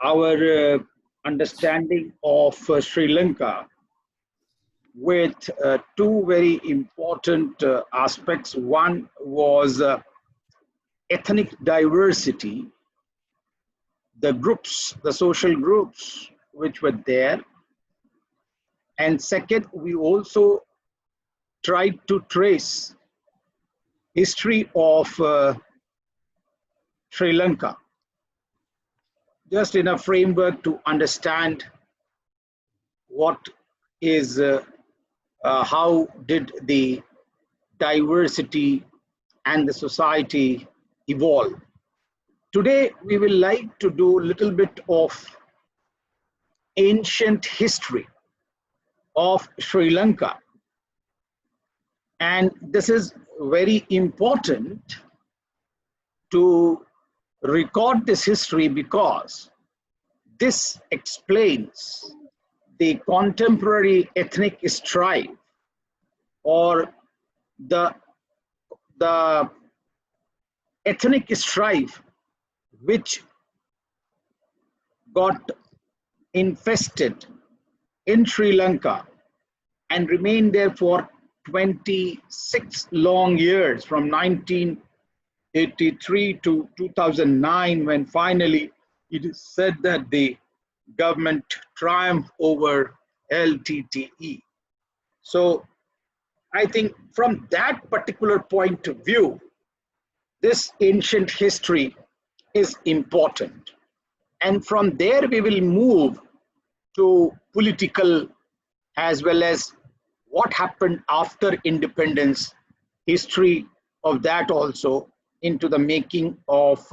our understanding of Sri Lanka with two very important aspects. One was ethnic diversity, the groups, the social groups which were there. And second, we also tried to trace history of Sri Lanka, just in a framework to understand what is, how did the diversity and the society evolve. Today, we will like to do a little bit of ancient history of Sri Lanka. And this is very important to record this history because this explains the contemporary ethnic strife or the ethnic strife which got infested in Sri Lanka and remained there for 26 long years, from 1983 to 2009, when finally it is said that the government triumphed over LTTE. So I think from that particular point of view, this ancient history is important. And from there we will move to political as well as what happened after independence, history of that also, into the making of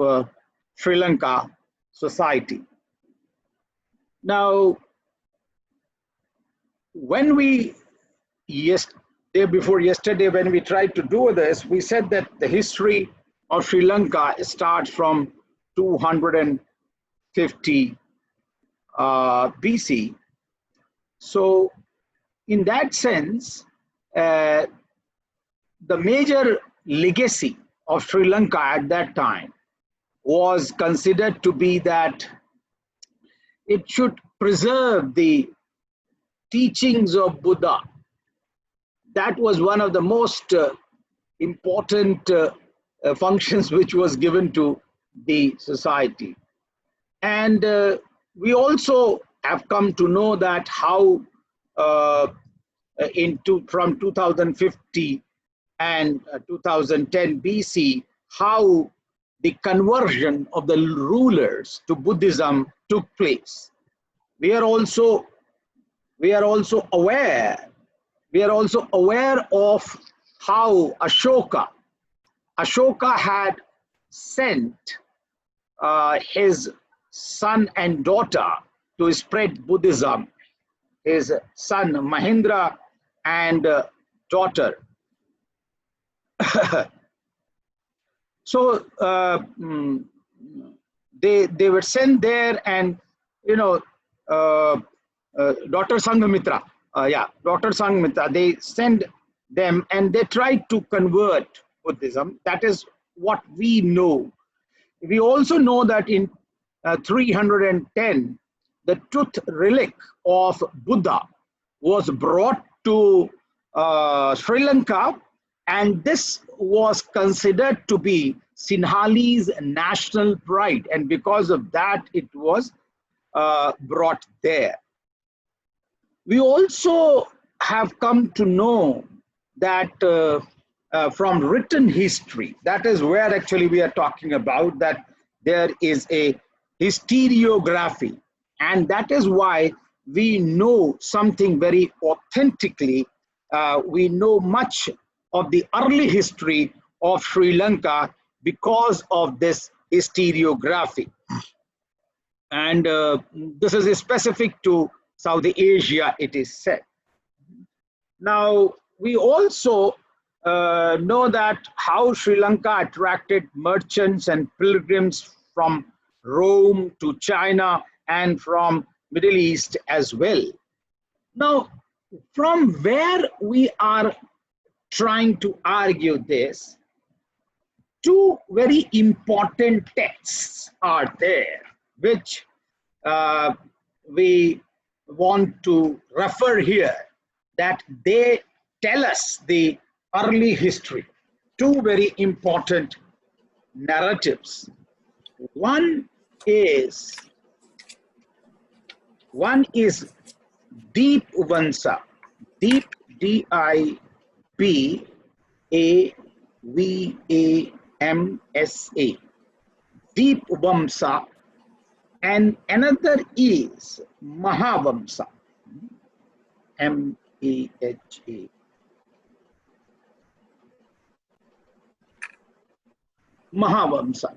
Sri Lanka society. Now, when we, day before yesterday, when we tried to do this, we said that the history of Sri Lanka starts from 250 BC. So in that sense, the major legacy of Sri Lanka at that time was considered to be that it should preserve the teachings of Buddha. That was one of the most important functions which was given to the society. And we also have come to know that how from 2050 and 2010 BC, how the conversion of the rulers to Buddhism took place. We are also aware of how Ashoka had sent his son and daughter to spread Buddhism, his son Mahendra and daughter. So they were sent there, and daughter Sanghamitra, daughter Sanghamitra, they sent them and they tried to convert Buddhism. That is what we know. We also know that in 310, the tooth relic of Buddha was brought to Sri Lanka, and this was considered to be Sinhalese national pride, and because of that it was brought there. We also have come to know that from written history, that is where actually we are talking about, that there is a historiography, and that is why we know something very authentically. We know much of the early history of Sri Lanka because of this historiography. And this is specific to South Asia, it is said. Now, we also know that how Sri Lanka attracted merchants and pilgrims from Rome to China and from Middle East as well. Now, from where we are trying to argue this, two very important texts are there, which uh, we want to refer here that they tell us the early history. Two very important narratives. One is Deep Vansa, Deep Dibavamsa, Deep Vamsa, and another is Mahavamsa, Maha, Mahavamsa.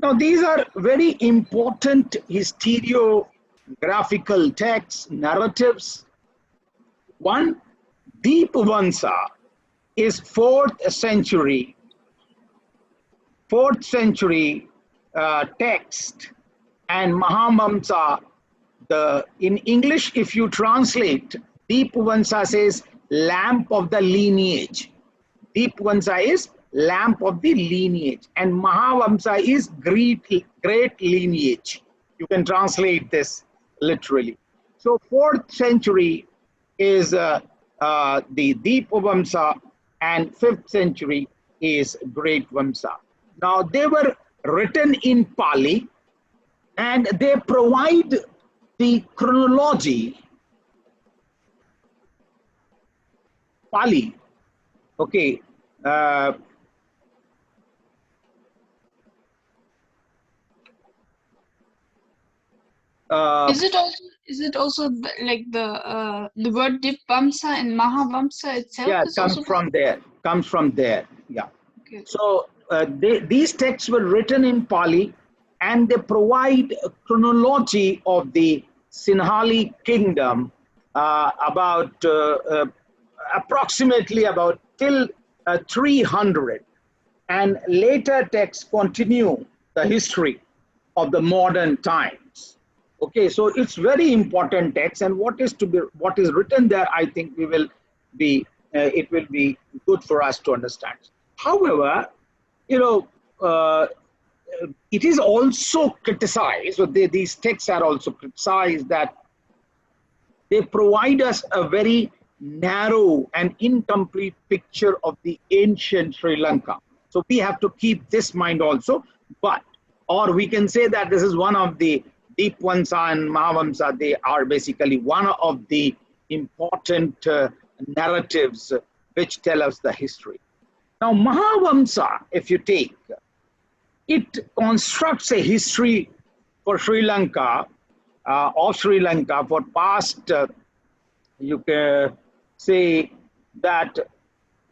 Now, these are very important historiographical texts, narratives. One, Deep Vansa, is 4th century text, and Mahavamsa, in English, if you translate, Deep Vansa says lamp of the lineage. Deep Vansa is lamp of the lineage, and Mahavamsa is great lineage. You can translate this literally. So 4th century is the Deep Vamsa, and 5th century is Great Vamsa. Now they were written in Pali, and they provide the chronology. Pali, okay. Is it also like the word Dipvamsa and Mahavamsa itself Yeah, is also comes from there. Yeah. okay. So these texts were written in Pali, and they provide a chronology of the Sinhali kingdom about approximately about till 300, and later texts continue the history of the modern times. Okay, so it's very important text, and what is written there, I think it will be good for us to understand. However, you know, it is also criticized, so these texts are also criticized that they provide us a very narrow and incomplete picture of the ancient Sri Lanka. So we have to keep this mind also, or we can say that this is one of the Deep Vansa and Mahavamsa. They are basically one of the important narratives which tell us the history. Now, Mahavamsa, if you take, it constructs a history for Sri Lanka, of Sri Lanka for past, you can say that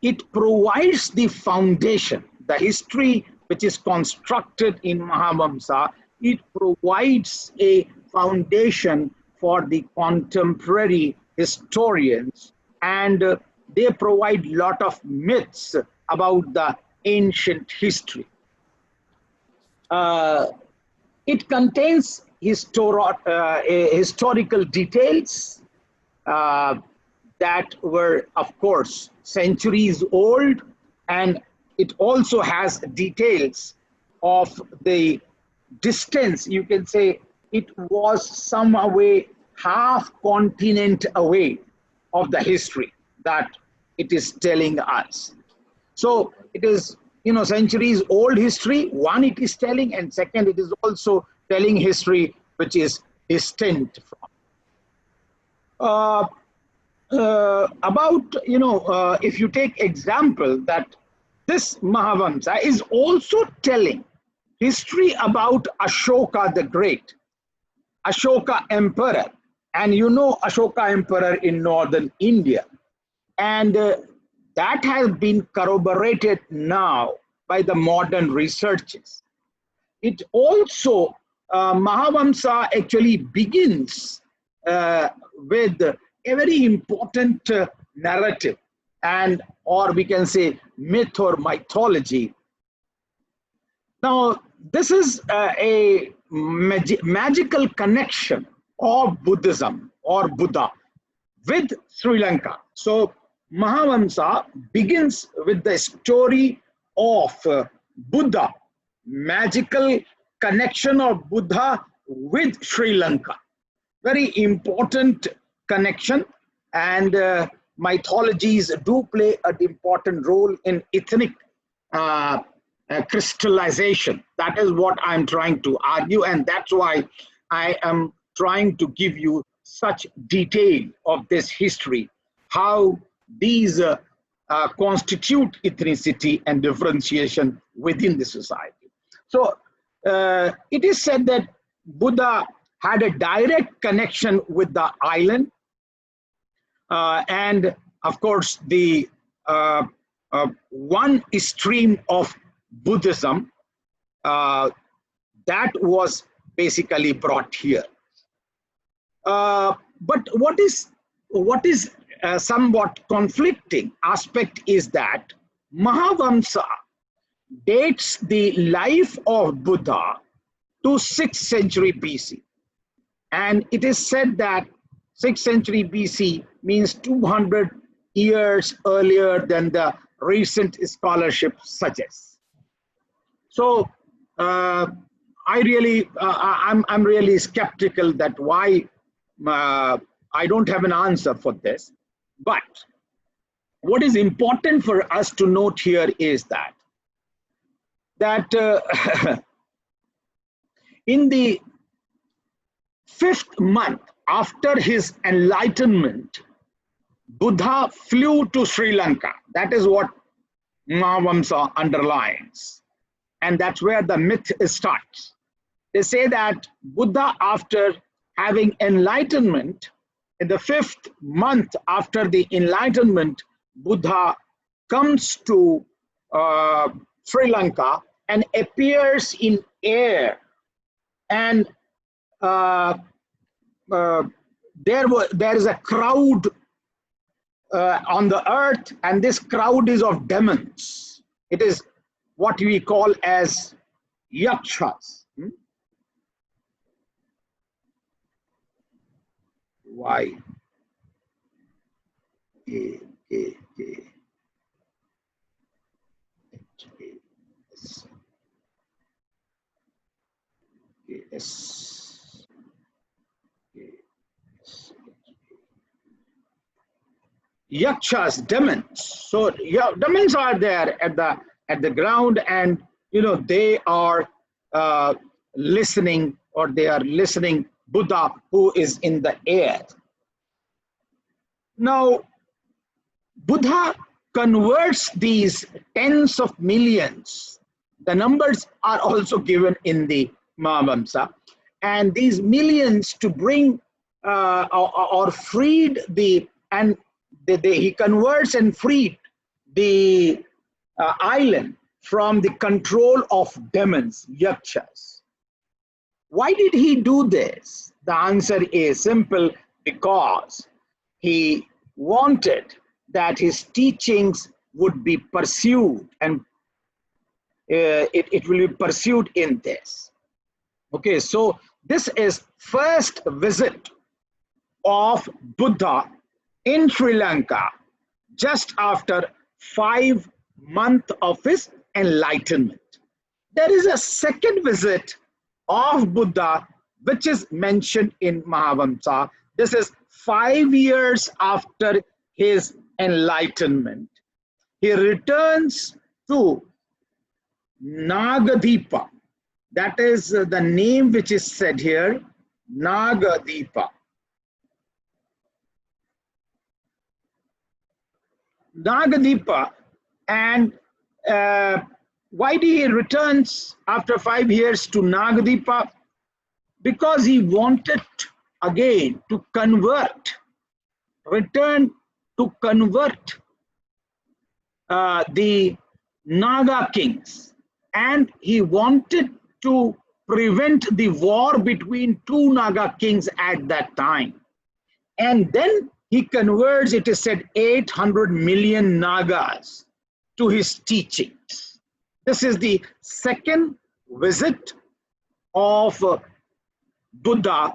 it provides the foundation, the history which is constructed in Mahavamsa. It provides a foundation for the contemporary historians, and they provide lot of myths about the ancient history. It contains historical details that were, of course, centuries old, and it also has details of the distance. You can say it was some away, half continent away of the history that it is telling us. So it is, centuries old history, one it is telling, and second it is also telling history which is distant from. If you take example that this Mahavamsa is also telling history about Ashoka the Great, Ashoka Emperor, and Ashoka Emperor in northern India, and that has been corroborated now by the modern researches. It also, Mahavamsa actually begins with a very important narrative, or we can say myth or mythology. Now, this is a magical connection of Buddhism or Buddha with Sri Lanka. So Mahavamsa begins with the story of Buddha, magical connection of Buddha with Sri Lanka. Very important connection, and mythologies do play an important role in ethnic crystallization. That is what I'm trying to argue, and that's why I am trying to give you such detail of this history, how these constitute ethnicity and differentiation within the society. So it is said that Buddha had a direct connection with the island, and of course the one stream of Buddhism that was basically brought here. But what is somewhat conflicting aspect is that Mahavamsa dates the life of Buddha to 6th century BC. And it is said that 6th century BC means 200 years earlier than the recent scholarship suggests. So I'm really skeptical that why I don't have an answer for this. But what is important for us to note here is that in the 5th month after his enlightenment, Buddha flew to Sri Lanka. That is what Mahavamsa underlines. And that's where the myth starts. They say that Buddha, after having enlightenment, in the 5th month after the enlightenment, Buddha comes to Sri Lanka and appears in air. And there is a crowd on the earth, and this crowd is of demons. It is what we call as yakshas. Y A K K H A S K S K S. Yakshas, demons. So yeah, demons are there at the ground, and they are listening, or they are listening Buddha, who is in the air. Now, Buddha converts these tens of millions. The numbers are also given in the Mahavamsa, and these millions to bring or freed he converts and freed the island from the control of demons, yakshas. Why did he do this? The answer is simple: because he wanted that his teachings would be pursued, and it will be pursued in this. Okay, so this is first visit of Buddha in Sri Lanka just after 5 months of his enlightenment. There is a second visit of Buddha which is mentioned in Mahavamsa. This is 5 years after his enlightenment. He returns to Nagadipa. That is the name which is said here, Nagadipa. Nagadipa, and why did he returns after 5 years to Nagadipa? Because he wanted again to return to convert the Naga kings, and he wanted to prevent the war between 2 Naga kings at that time. And then he converts, it is said, 800 million Nagas to his teachings. This is the second visit of Buddha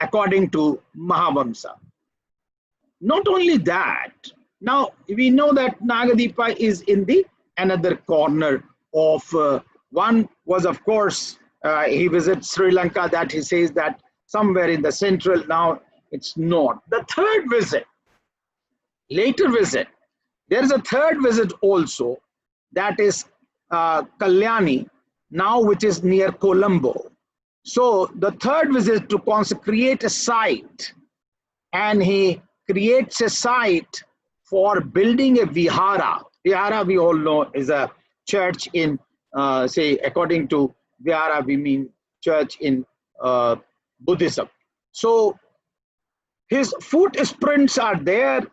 according to Mahavamsa. Not only that, now we know that Nagadipa is in the another corner of one was, of course, he visits Sri Lanka, that he says that somewhere in the central, now it's north. The third visit, later visit, there is a third visit also, that is Kalyani, now which is near Colombo. So the third visit to consecrate a site, and he creates a site for building a vihara. Vihara, we all know, is a church in, say, according to vihara, we mean church in Buddhism. So his footprints are there.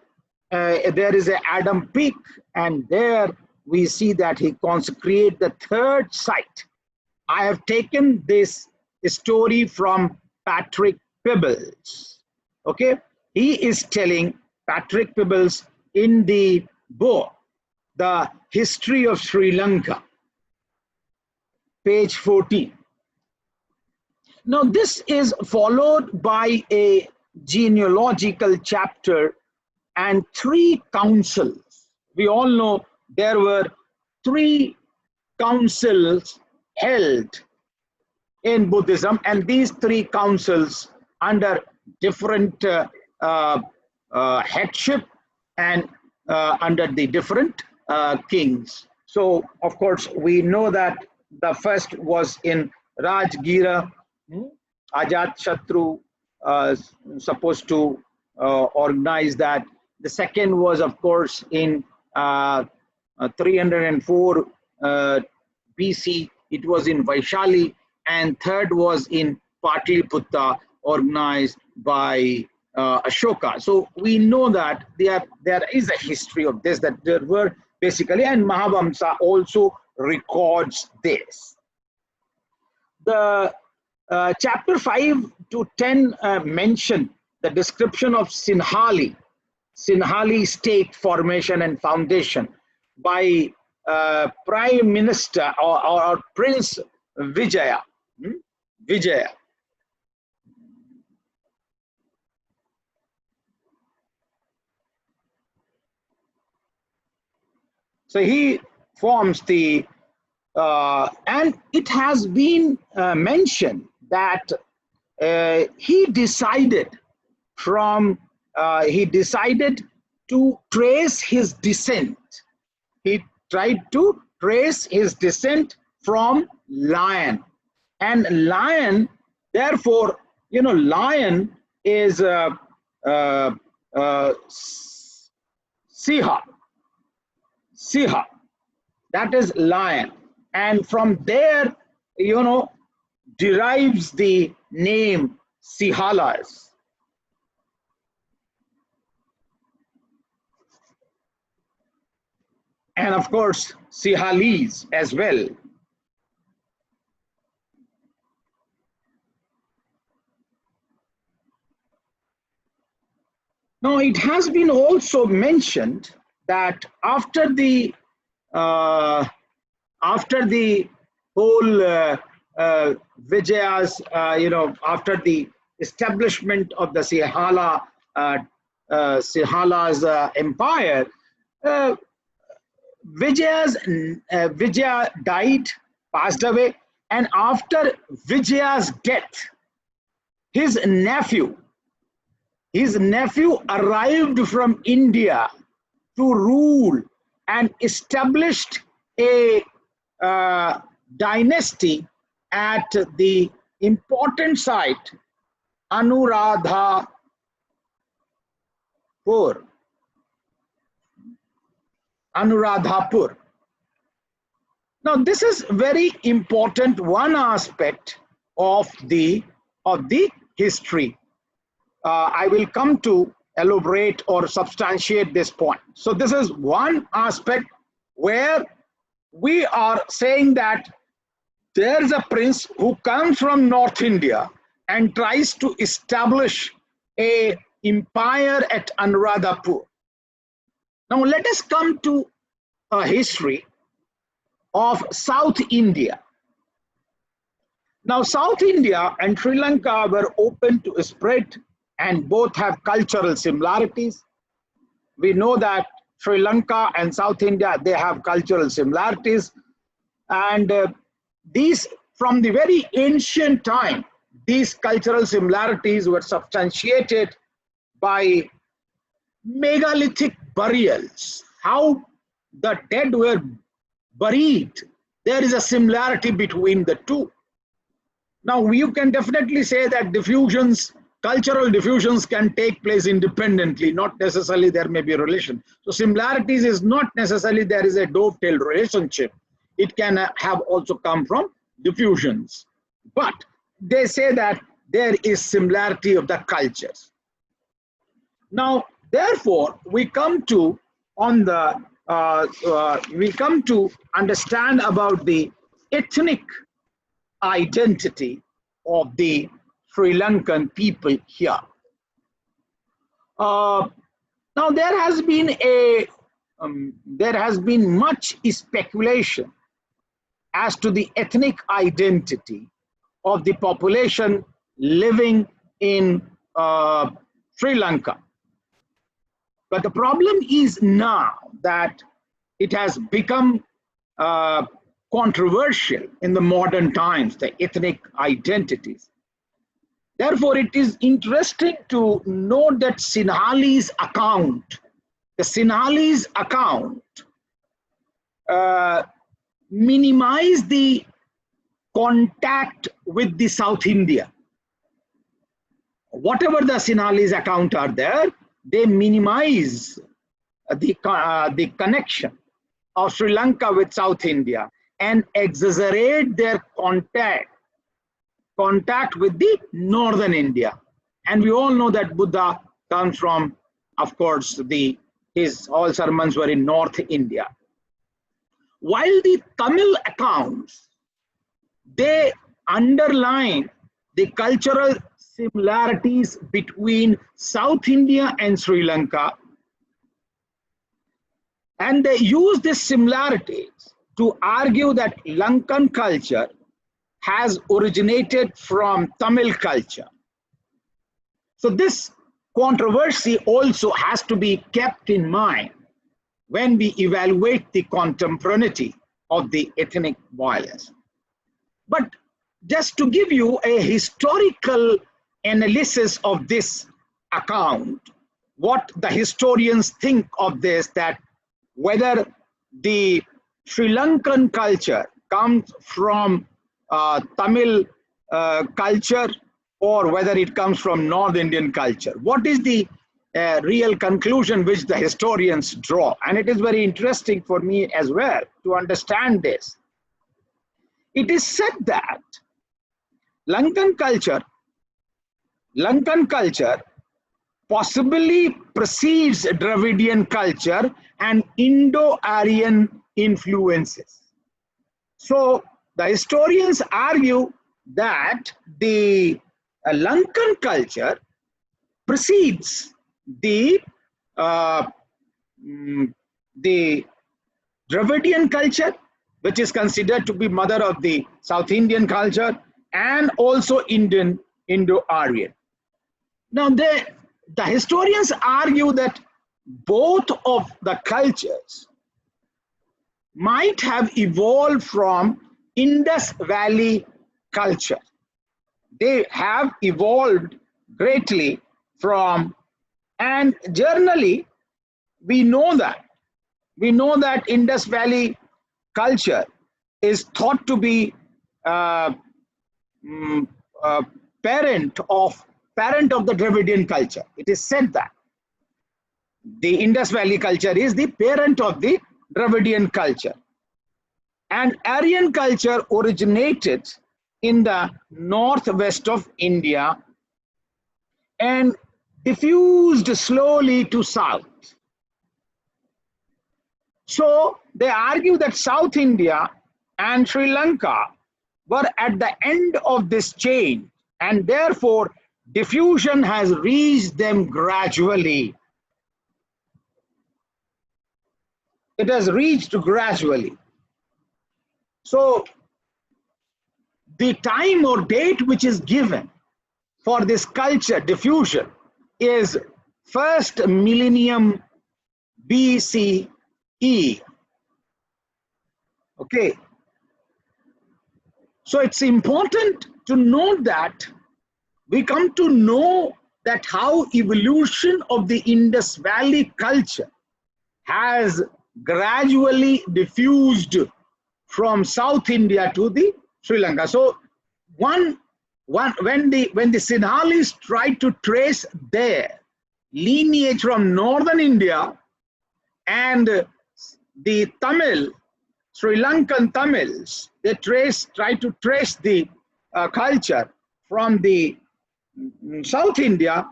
There is a Adam Peak, and there we see that he consecrates the third site. I have taken this story from Patrick Peebles. Okay, he is telling, Patrick Peebles, in the book The History of Sri Lanka, page 14. Now this is followed by a genealogical chapter and 3 councils. We all know there were 3 councils held in Buddhism, and these 3 councils under different headship and under the different kings. So of course we know that the first was in Rajgira. Ajat Shatru supposed to organize that. The second was, of course, in 304 BC. It was in Vaishali, and third was in Patliputta, organized by Ashoka. So we know that there is a history of this, that there were basically, and Mahavamsa also records this. The chapter 5 to 10 mention the description of Sinhali state formation and foundation by Prime Minister or Prince Vijaya. Vijaya. So he forms the, and it has been mentioned that he decided to trace his descent. He tried to trace his descent from lion, and lion, therefore, you know, lion is Siha, that is lion, and from there, you know, derives the name Sihalas. And of course, Sihalis as well. Now, it has been also mentioned that after the whole Vijaya's, you know, after the establishment of the Sihala's empire, Vijaya died, passed away, and after Vijaya's death, his nephew arrived from India to rule and established a dynasty at the important site Anuradhapur. Now this is very important, one aspect of the history. I will come to elaborate or substantiate this point. So this is one aspect where we are saying that there is a prince who comes from North India and tries to establish an empire at Anuradhapur. Now let us come to a history of South India. Now South India and Sri Lanka were open to spread, and both have cultural similarities. We know that Sri Lanka and South India, they have cultural similarities, and these from the very ancient time, these cultural similarities were substantiated by megalithic burials. How the dead were buried, there is a similarity between the two. Now, you can definitely say that diffusions, cultural diffusions can take place independently, not necessarily there may be a relation. So similarities is not necessarily there is a dovetail relationship. It can have also come from diffusions. But they say that there is similarity of the cultures. Now, therefore, we come to understand about the ethnic identity of the Sri Lankan people here. Now there has been much speculation as to the ethnic identity of the population living in Sri Lanka. But the problem is now that it has become controversial in the modern times, the ethnic identities. Therefore, it is interesting to note that Sinhalese account, the Sinhalese account minimize the contact with the South India. Whatever the Sinhalese account are there, they minimize the connection of Sri Lanka with South India and exaggerate their contact with the northern India. And we all know that Buddha comes from, of course, his all sermons were in North India. While the Tamil accounts, they underline the cultural similarities between South India and Sri Lanka, and they use these similarities to argue that Lankan culture has originated from Tamil culture. So this controversy also has to be kept in mind when we evaluate the contemporaneity of the ethnic violence. But just to give you a historical analysis of this account, what the historians think of this, that whether the Sri Lankan culture comes from Tamil culture or whether it comes from North Indian culture. What is the real conclusion which the historians draw? And it is very interesting for me as well to understand this. It is said that Lankan culture possibly precedes Dravidian culture and Indo-Aryan influences. So the historians argue that the Lankan culture precedes the Dravidian culture, which is considered to be mother of the South Indian culture, and also Indo-Aryan. Now the historians argue that both of the cultures might have evolved from Indus Valley culture. They have evolved greatly from, and generally we know that Indus Valley culture is thought to be parent of the Dravidian culture. It is said that the Indus Valley culture is the parent of the Dravidian culture. And Aryan culture originated in the northwest of India and diffused slowly to south. So they argue that South India and Sri Lanka were at the end of this chain, and therefore diffusion has reached them gradually. It has reached gradually. So the time or date which is given for this culture diffusion is first millennium BCE. Okay. So it's important to note that we come to know that how evolution of the Indus Valley culture has gradually diffused from South India to the Sri Lanka. So when the Sinhalese tried to trace their lineage from northern India, and the Tamil, Sri Lankan Tamils, they try to trace the culture from the South India,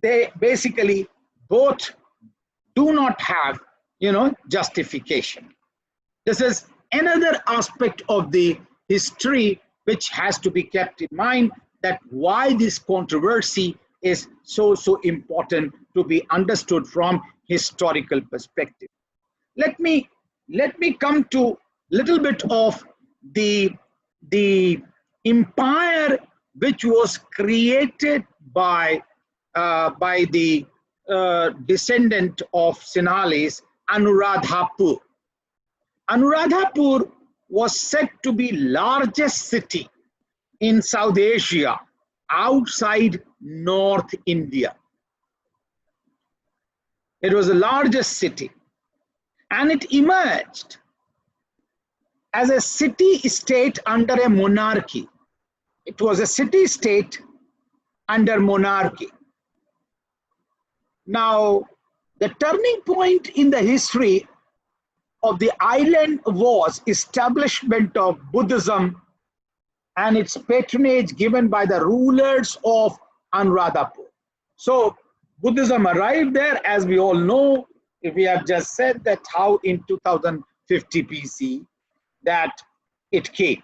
they basically both do not have, justification. This is another aspect of the history which has to be kept in mind, that why this controversy is so important to be understood from historical perspective. Let me come to little bit of the empire which was created by the descendant of Sinhalese, Anuradhapur. Anuradhapur was said to be largest city in South Asia outside North India. It was the largest city, and it emerged as a city-state under a monarchy. It was a city-state under monarchy. Now, the turning point in the history of the island was establishment of Buddhism and its patronage given by the rulers of Anuradhapur. So Buddhism arrived there, as we all know. We have just said that how in 2050 BC that it came.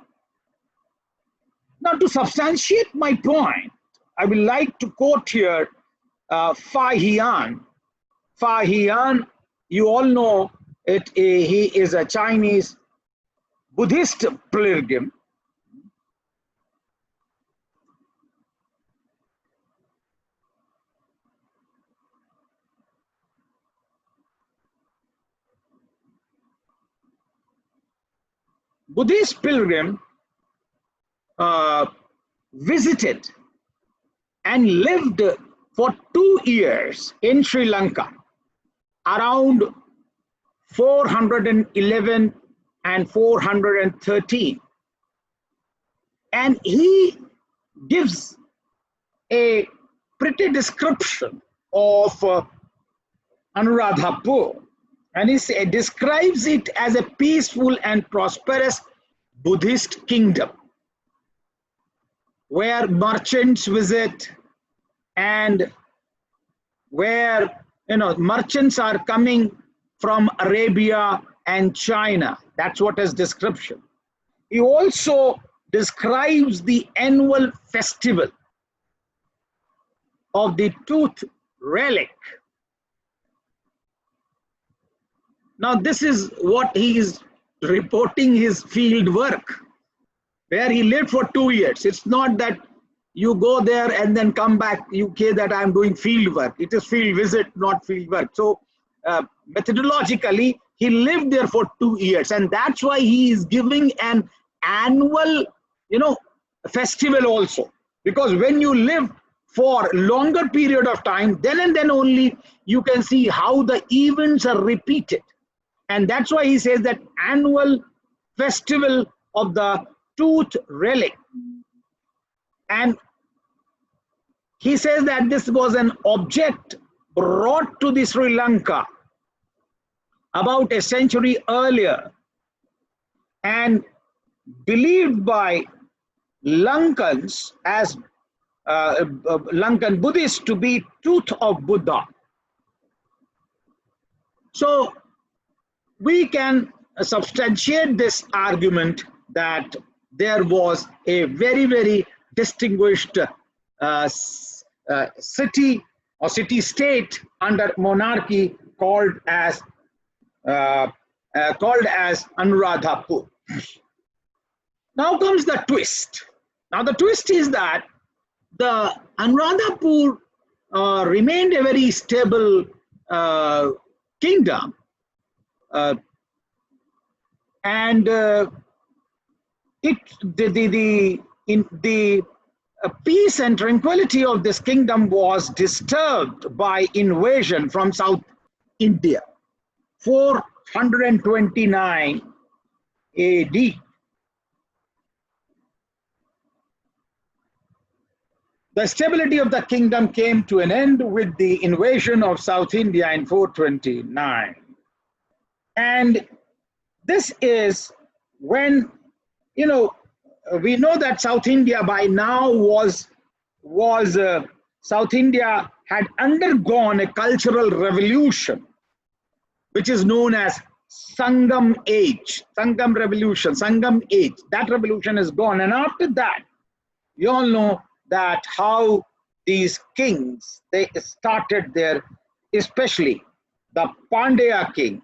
Now, to substantiate my point, I would like to quote here Fahian. Fahian, you all know it. He is a Chinese Buddhist pilgrim. Buddhist pilgrim visited and lived for 2 years in Sri Lanka around 411 and 413. And he gives a pretty description of Anuradhapur, and he describes it as a peaceful and prosperous Buddhist kingdom where merchants visit, and where merchants are coming from Arabia and China. That's what his description. He also describes the annual festival of the tooth relic. Now, this is what he is reporting his field work, where he lived for 2 years. It's not that you go there and then come back, you say that I'm doing field work. It is field visit, not field work. So methodologically, he lived there for 2 years, and that's why he is giving an annual, festival also. Because when you live for longer period of time, then and then only you can see how the events are repeated. And that's why he says that annual festival of the tooth relic. And he says that this was an object brought to the Sri Lanka about a century earlier and believed by Lankans as Lankan Buddhists to be tooth of Buddha. So we can substantiate this argument that there was a very, very distinguished city or city-state under monarchy called as Anuradhapur. Now comes the twist. Now the twist is that the Anuradhapur remained a very stable kingdom, and the peace and tranquility of this kingdom was disturbed by invasion from South India, 429 AD. The stability of the kingdom came to an end with the invasion of South India in 429. And this is when, we know that South India by now South India had undergone a cultural revolution, which is known as Sangam Age, Sangam Revolution, Sangam Age. That revolution is gone. And after that, you all know that how these kings, they started their, especially the Pandya king.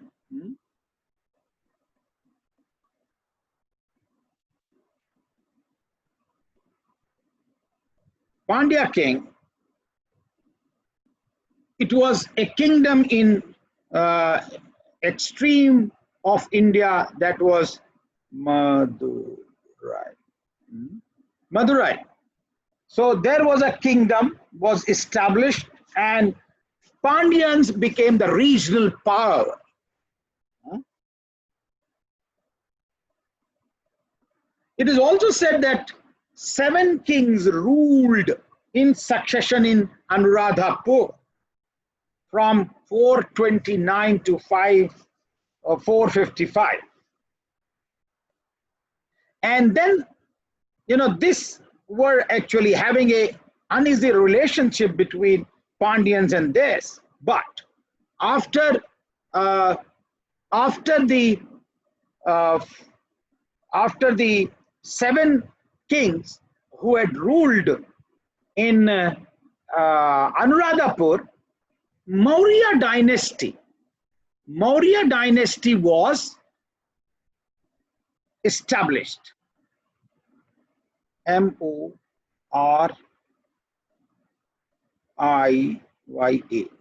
Pandya king, it was a kingdom in extreme of India, that was Madurai. Madurai. So there was a kingdom was established, and Pandyans became the regional power. It is also said that 7 kings ruled in succession in Anuradhapur from 429 to 455. And then, this were actually having a uneasy relationship between Pandyans and this. But after the 7 kings who had ruled in Anuradhapur, Maurya dynasty was established. Morya,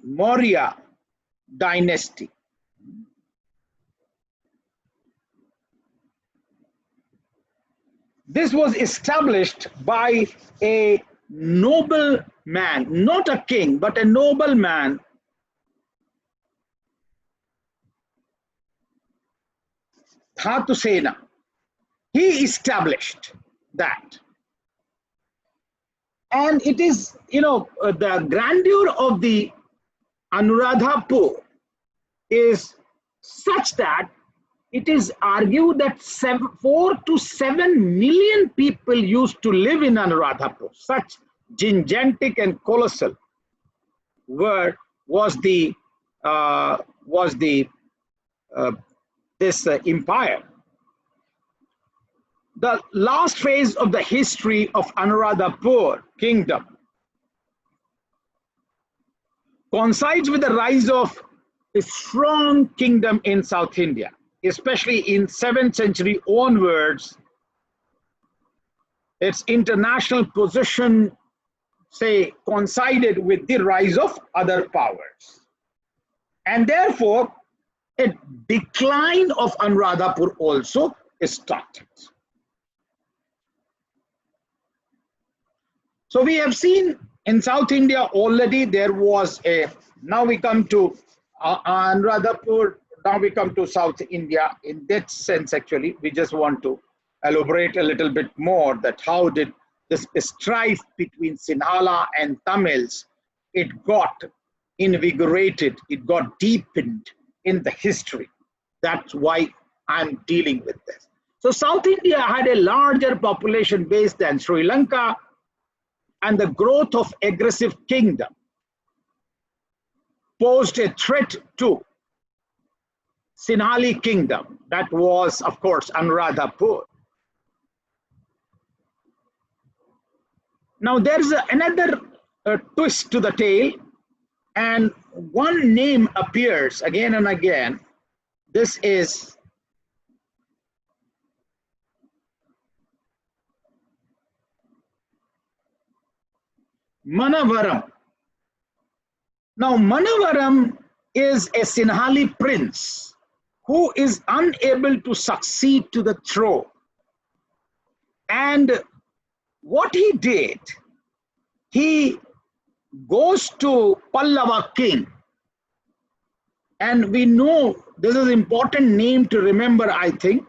Maurya dynasty. This was established by a noble man, not a king, but a noble man, Dhatusena. He established that. And it is, the grandeur of the Anuradhapur is such that it is argued that 4 to 7 million people used to live in Anuradhapur. Such gigantic and colossal was this empire. The last phase of the history of Anuradhapur kingdom coincides with the rise of a strong kingdom in South India, especially in 7th century onwards. Its international position, coincided with the rise of other powers. And therefore, a decline of Anuradhapur also started. So we have seen in South India already there was now we come to Anuradhapur, now we come to South India. In that sense, actually, we just want to elaborate a little bit more that how did this strife between Sinhala and Tamils, it got invigorated, it got deepened in the history. That's why I'm dealing with this. So South India had a larger population base than Sri Lanka, and the growth of aggressive kingdom posed a threat to Sinhali kingdom. That was, of course, Anuradhapur. Now there's another twist to the tale, and one name appears again and again. This is Manavaram. Now Manavaram is a Sinhali prince who is unable to succeed to the throne. And what he did, he goes to Pallava king. And we know this is an important name to remember, I think.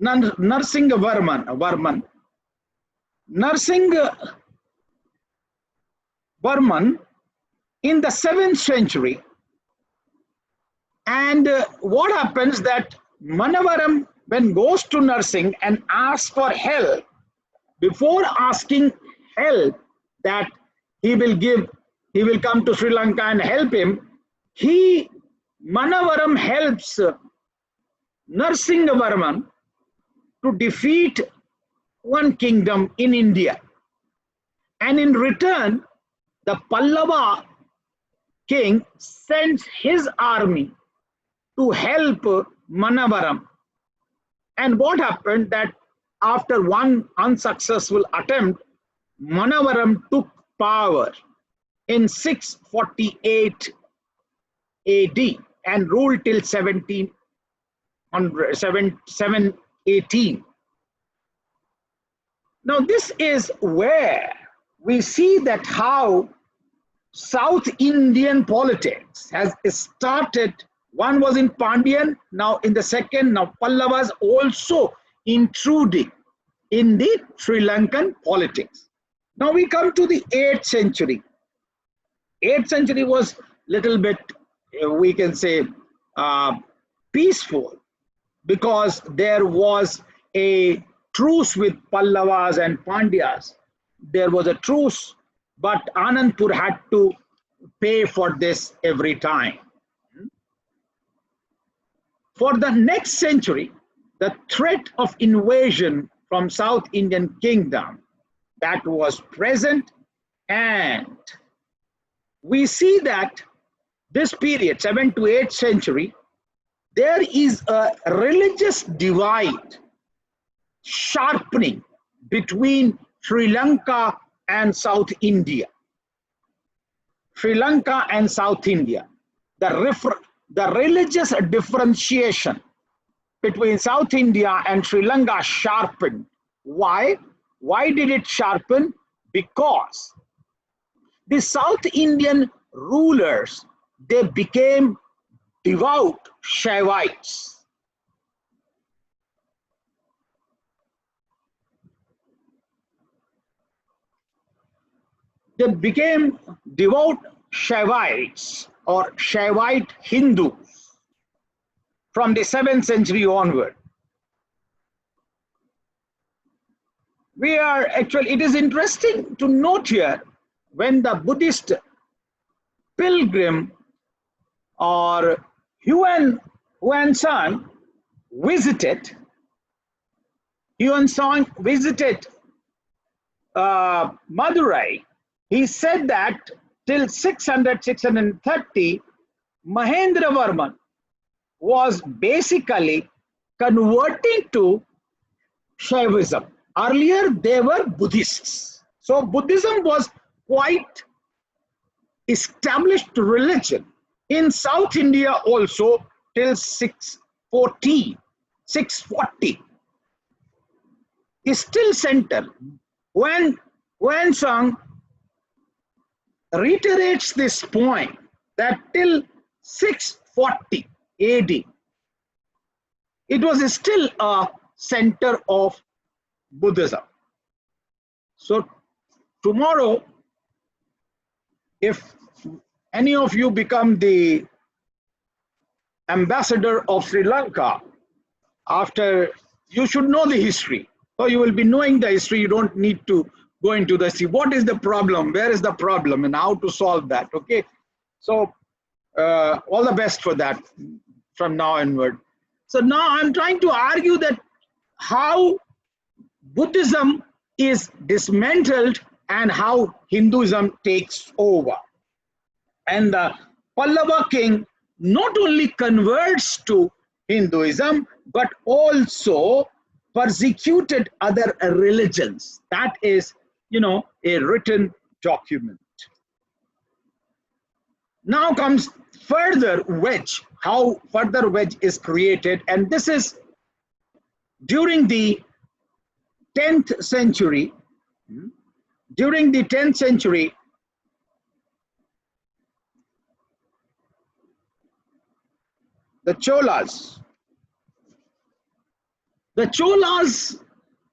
Varman. Narsinga Varman in the 7th century. And what happens that Manavaram, when goes to Narsing and asks for help, before asking help that he will come to Sri Lanka and help him, Manavaram helps Narsinga Varman to defeat one kingdom in India. And in return, the Pallava king sends his army to help Manavaram. And what happened that after one unsuccessful attempt, Manavaram took power in 648 AD and ruled till 718. Now this is where we see that how South Indian politics has started. One was in Pandyan, now in the second, now Pallavas also intruding in the Sri Lankan politics. Now we come to the 8th century. 8th century was little bit, we can say, peaceful, because there was a truce with Pallavas and Pandyas. There was a truce, but Anandpur had to pay for this every time. For the next century, the threat of invasion from South Indian kingdom that was present, and we see that this period, 7th to 8th century, there is a religious divide sharpening between Sri Lanka and South India. Sri Lanka and South India. The religious differentiation between South India and Sri Lanka sharpened. Why? Why did it sharpen? Because the South Indian rulers, they became devout Shaivites. They became devout Shaivites or Shaivite Hindus from the 7th century onward. We are actually, it is interesting to note here, when the Buddhist pilgrim or Huan San visited, Madurai, he said that till 630, Mahendra Varman was basically converting to Shaivism. Earlier, they were Buddhists. So Buddhism was quite established religion in South India also till 640. Is still center. When Sang reiterates this point that till 640 AD, it was still a center of Buddhism. So tomorrow, if any of you become the ambassador of Sri Lanka, after, you should know the history. So you will be knowing the history. You don't need to go into the history. What is the problem? Where is the problem? And how to solve that? Okay. So all the best for that from now onward. So now I'm trying to argue that how Buddhism is dismantled and how Hinduism takes over. And the Pallava king not only converts to Hinduism, but also persecuted other religions. That is, a written document. Now comes further wedge, how further wedge is created, and this is during the 10th century. During the 10th century, the Cholas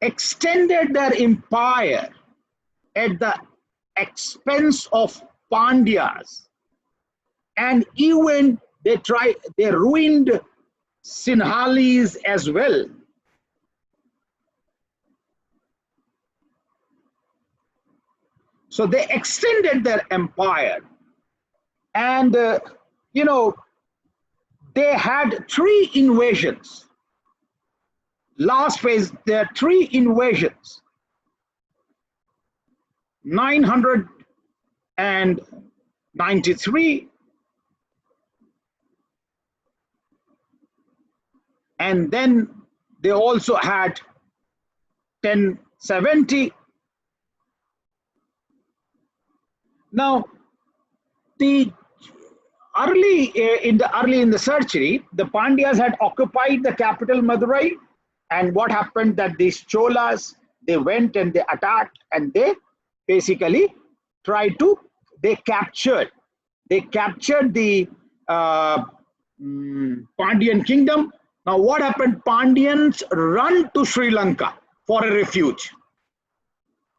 extended their empire at the expense of Pandyas, and even they ruined Sinhalese as well. So they extended their empire, and you know, they had 3 invasions. Last phase, there are 3 invasions. 993, and then they also had 1070. Now, the early in the century, the Pandyas had occupied the capital Madurai, and what happened that these Cholas, they went and they attacked, and they basically they captured the Pandyan kingdom. Now what happened? Pandyans run to Sri Lanka for a refuge.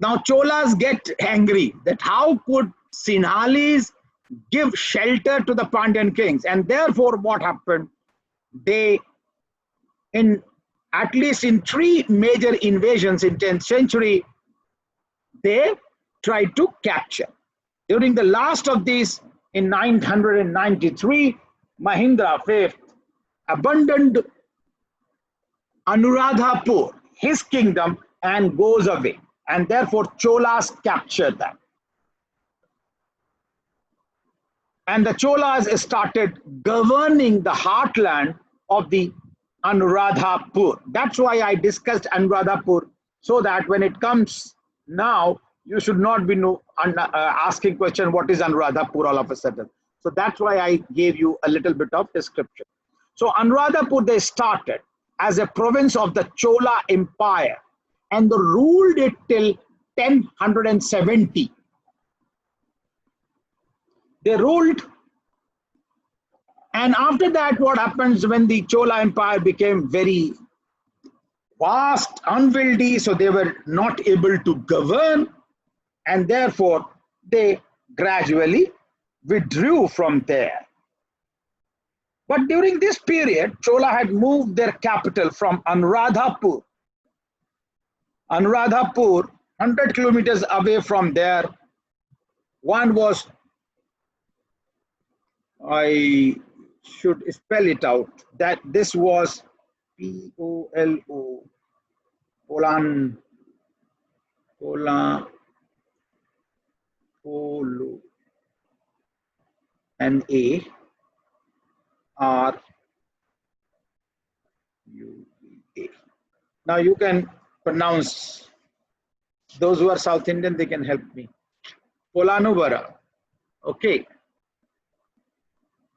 Now Cholas get angry that how could Sinhalese give shelter to the Pandyan kings, and therefore what happened? They, at least in 3 major invasions in 10th century, they tried to capture. During the last of these, in 993, Mahindra V abandoned Anuradhapur, his kingdom, and goes away, and therefore Cholas captured that. And the Cholas started governing the heartland of the Anuradhapur. That's why I discussed Anuradhapur, so that when it comes now, you should not be asking question, what is Anuradhapur all of a sudden. So that's why I gave you a little bit of description. So Anuradhapur, they started as a province of the Chola Empire, and they ruled it till 1070. They ruled, and after that, what happens when the Chola Empire became very vast, unwieldy, so they were not able to govern, and therefore they gradually withdrew from there. But during this period, Chola had moved their capital from Anuradhapur, 100 kilometers away from there. One was, I should spell it out, that this was Polo, Polan, Polo, Narua. Now you can pronounce, those who are South Indian, they can help me. Polanuvara. Okay.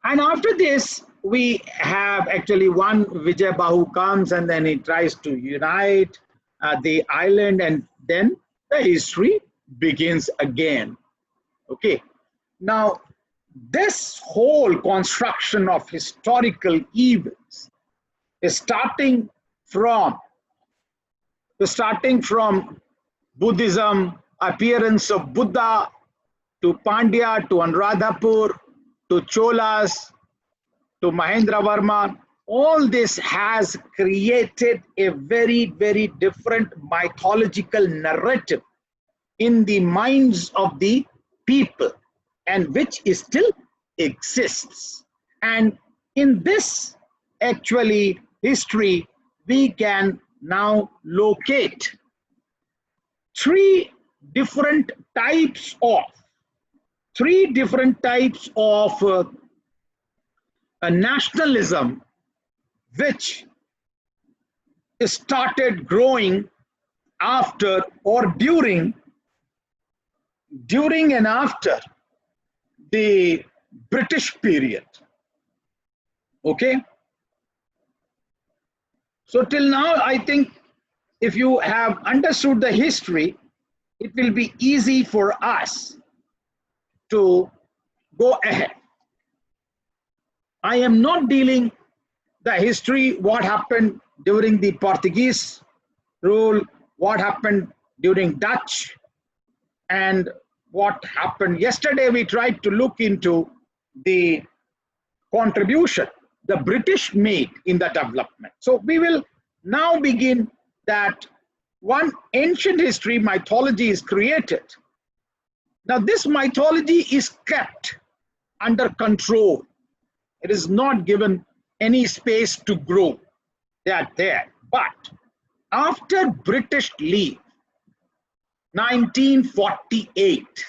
And after this, we have actually one Vijay Bahu comes, and then he tries to unite the island, and then the history begins again. Okay. Now, this whole construction of historical events is starting from Buddhism, appearance of Buddha, to Pandya, to Anuradhapur, to Cholas, to Mahendra Varma. All this has created a very, very different mythological narrative in the minds of the people, and which still exists. And in this actually history, we can now locate 3 different types of nationalism which started growing after or during and after the British period. Okay. So till now, I think if you have understood the history, it will be easy for us to go ahead. I am not dealing the history, what happened during the Portuguese rule, what happened during Dutch, and what happened yesterday. We tried to look into the contribution the British made in the development. So we will now begin that one ancient history mythology is created. Now this mythology is kept under control. It is not given any space to grow. They are there. But after British leave, 1948,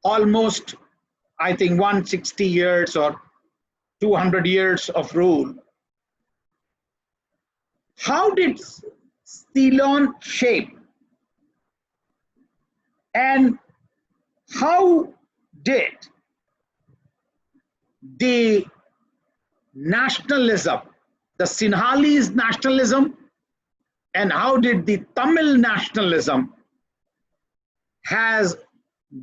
almost, I think, 160 years or 200 years of rule. How did Ceylon shape? And how did the nationalism, the Sinhalese nationalism, and how did the Tamil nationalism has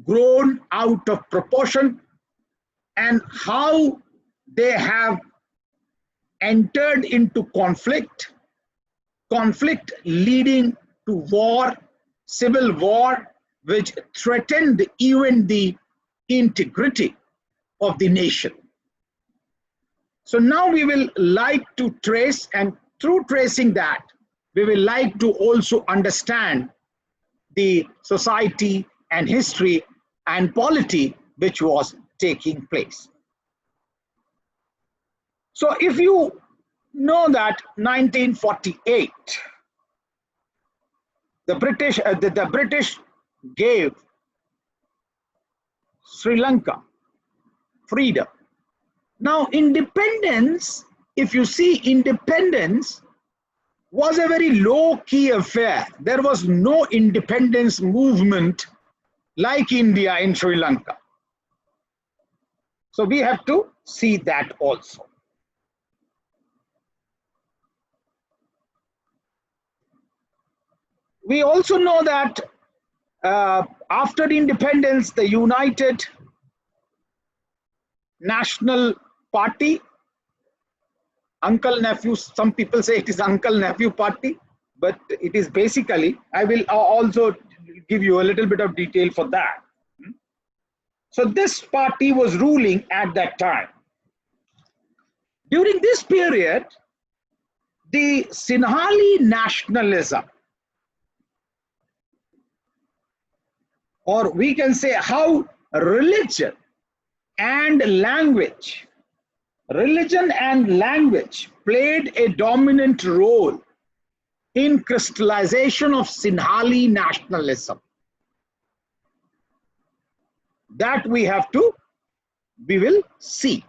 grown out of proportion, and how they have entered into conflict leading to war, civil war, which threatened even the integrity of the nation. So now we will like to trace, and through tracing that, we will like to also understand the society and history and polity which was taking place. So if you know that 1948, the British gave Sri Lanka freedom. Now independence, if you see, independence was a very low-key affair. There was no independence movement like India in Sri Lanka. So we have to see that also. We also know that after independence, the United National Party, uncle-nephew, some people say it is uncle-nephew party, but it is basically, I will also give you a little bit of detail for that. So this party was ruling at that time. During this period, the Sinhali nationalism, or we can say how religion and language played a dominant role in crystallization of Sinhali nationalism. That we will see.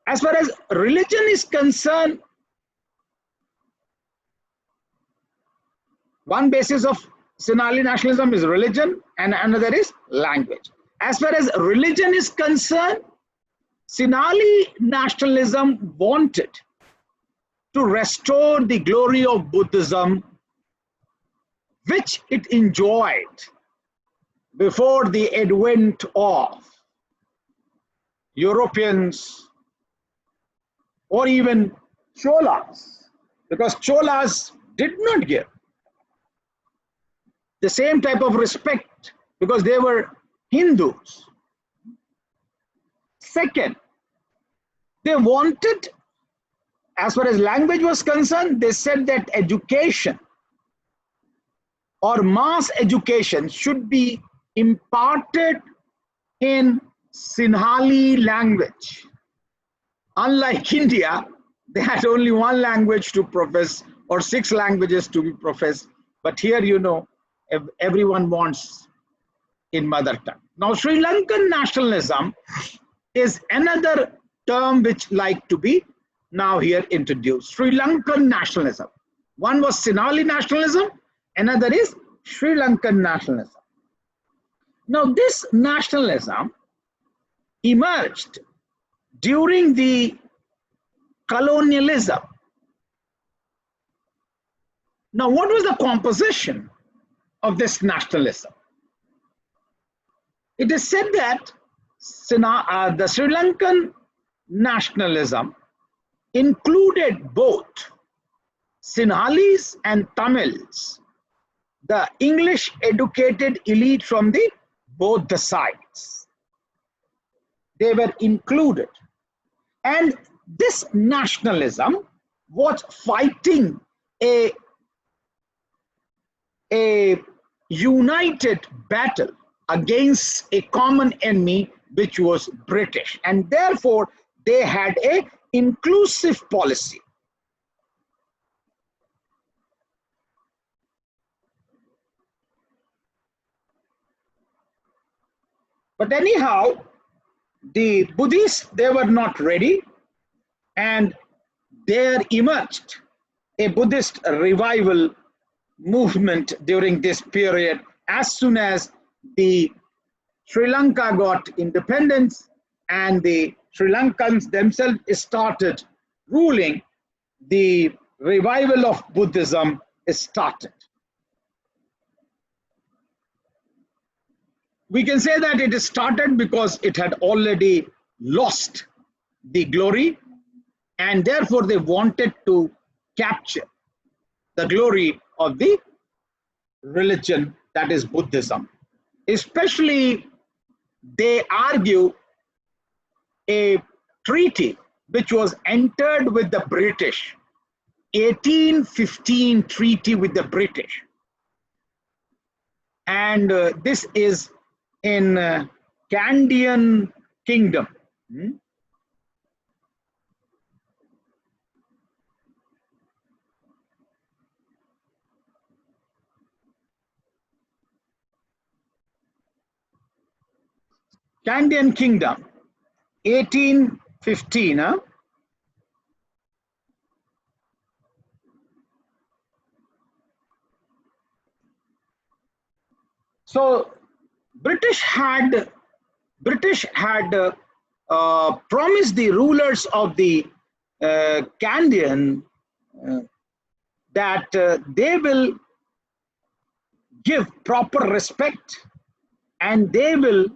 As far as religion is concerned, one basis of Sinhali nationalism is religion and another is language. As far as religion is concerned, Sinhali nationalism wanted to restore the glory of Buddhism, which it enjoyed before the advent of Europeans or even Cholas, because Cholas did not give the same type of respect because they were Hindus. Second, they wanted, as far as language was concerned, they said that education or mass education should be imparted in Sinhali language. Unlike India, they had only one language to profess or 6 languages to be professed. But here, you know, everyone wants in mother tongue. Now, Sri Lankan nationalism is another term which like to be now here introduced. Sri Lankan nationalism. One was Sinhali nationalism, another is Sri Lankan nationalism. Now, this nationalism emerged during the colonialism. Now, what was the composition of this nationalism? It is said that the Sri Lankan nationalism included both Sinhalese and Tamils, the English educated elite from both the sides. They were included. And this nationalism was fighting a united battle against a common enemy, which was British. And therefore, they had an inclusive policy. But anyhow, the Buddhists, they were not ready, and there emerged a Buddhist revival movement during this period. As soon as the Sri Lanka got independence and the Sri Lankans themselves started ruling, the revival of Buddhism started. We can say that it started because it had already lost the glory, and therefore they wanted to capture the glory of the religion, that is Buddhism. Especially, they argue a treaty which was entered with the British, 1815 treaty with the British. And this is in Kandyan Kingdom. Kandyan Kingdom, 1815. So British had promised the rulers of the Kandyan that they will give proper respect and they will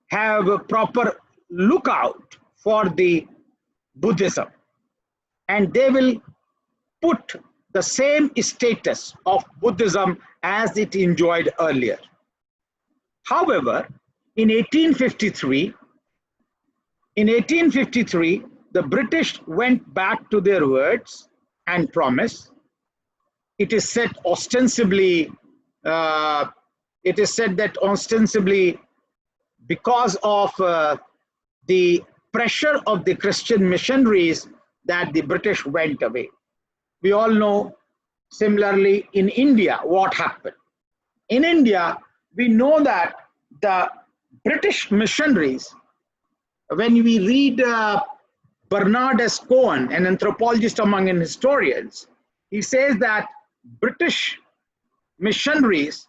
have a proper lookout for the Buddhism, and they will put the same status of Buddhism as it enjoyed earlier. However, in 1853, the British went back to their words and promise. It is said ostensibly, because of the pressure of the Christian missionaries, that the British went away. We all know similarly in India what happened. In India, we know that the British missionaries, when we read Bernard S. Cohen, an anthropologist among historians, he says that British missionaries,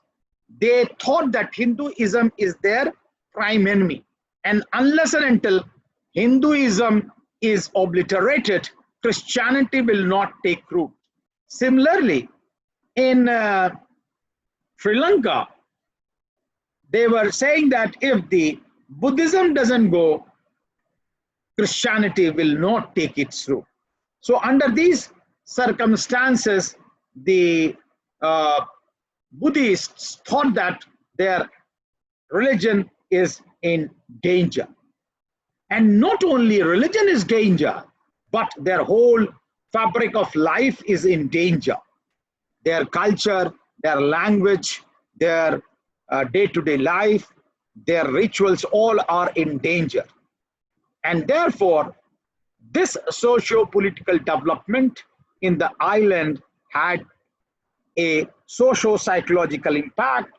they thought that Hinduism is their prime enemy. And unless and until Hinduism is obliterated, Christianity will not take root. Similarly, in Sri Lanka, they were saying that if the Buddhism doesn't go, Christianity will not take its root. So under these circumstances, the Buddhists thought that their religion is in danger. And not only religion is danger, but their whole fabric of life is in danger. Their culture, their language, their day-to-day life, their rituals, all are in danger. And therefore, this socio-political development in the island had a socio-psychological impact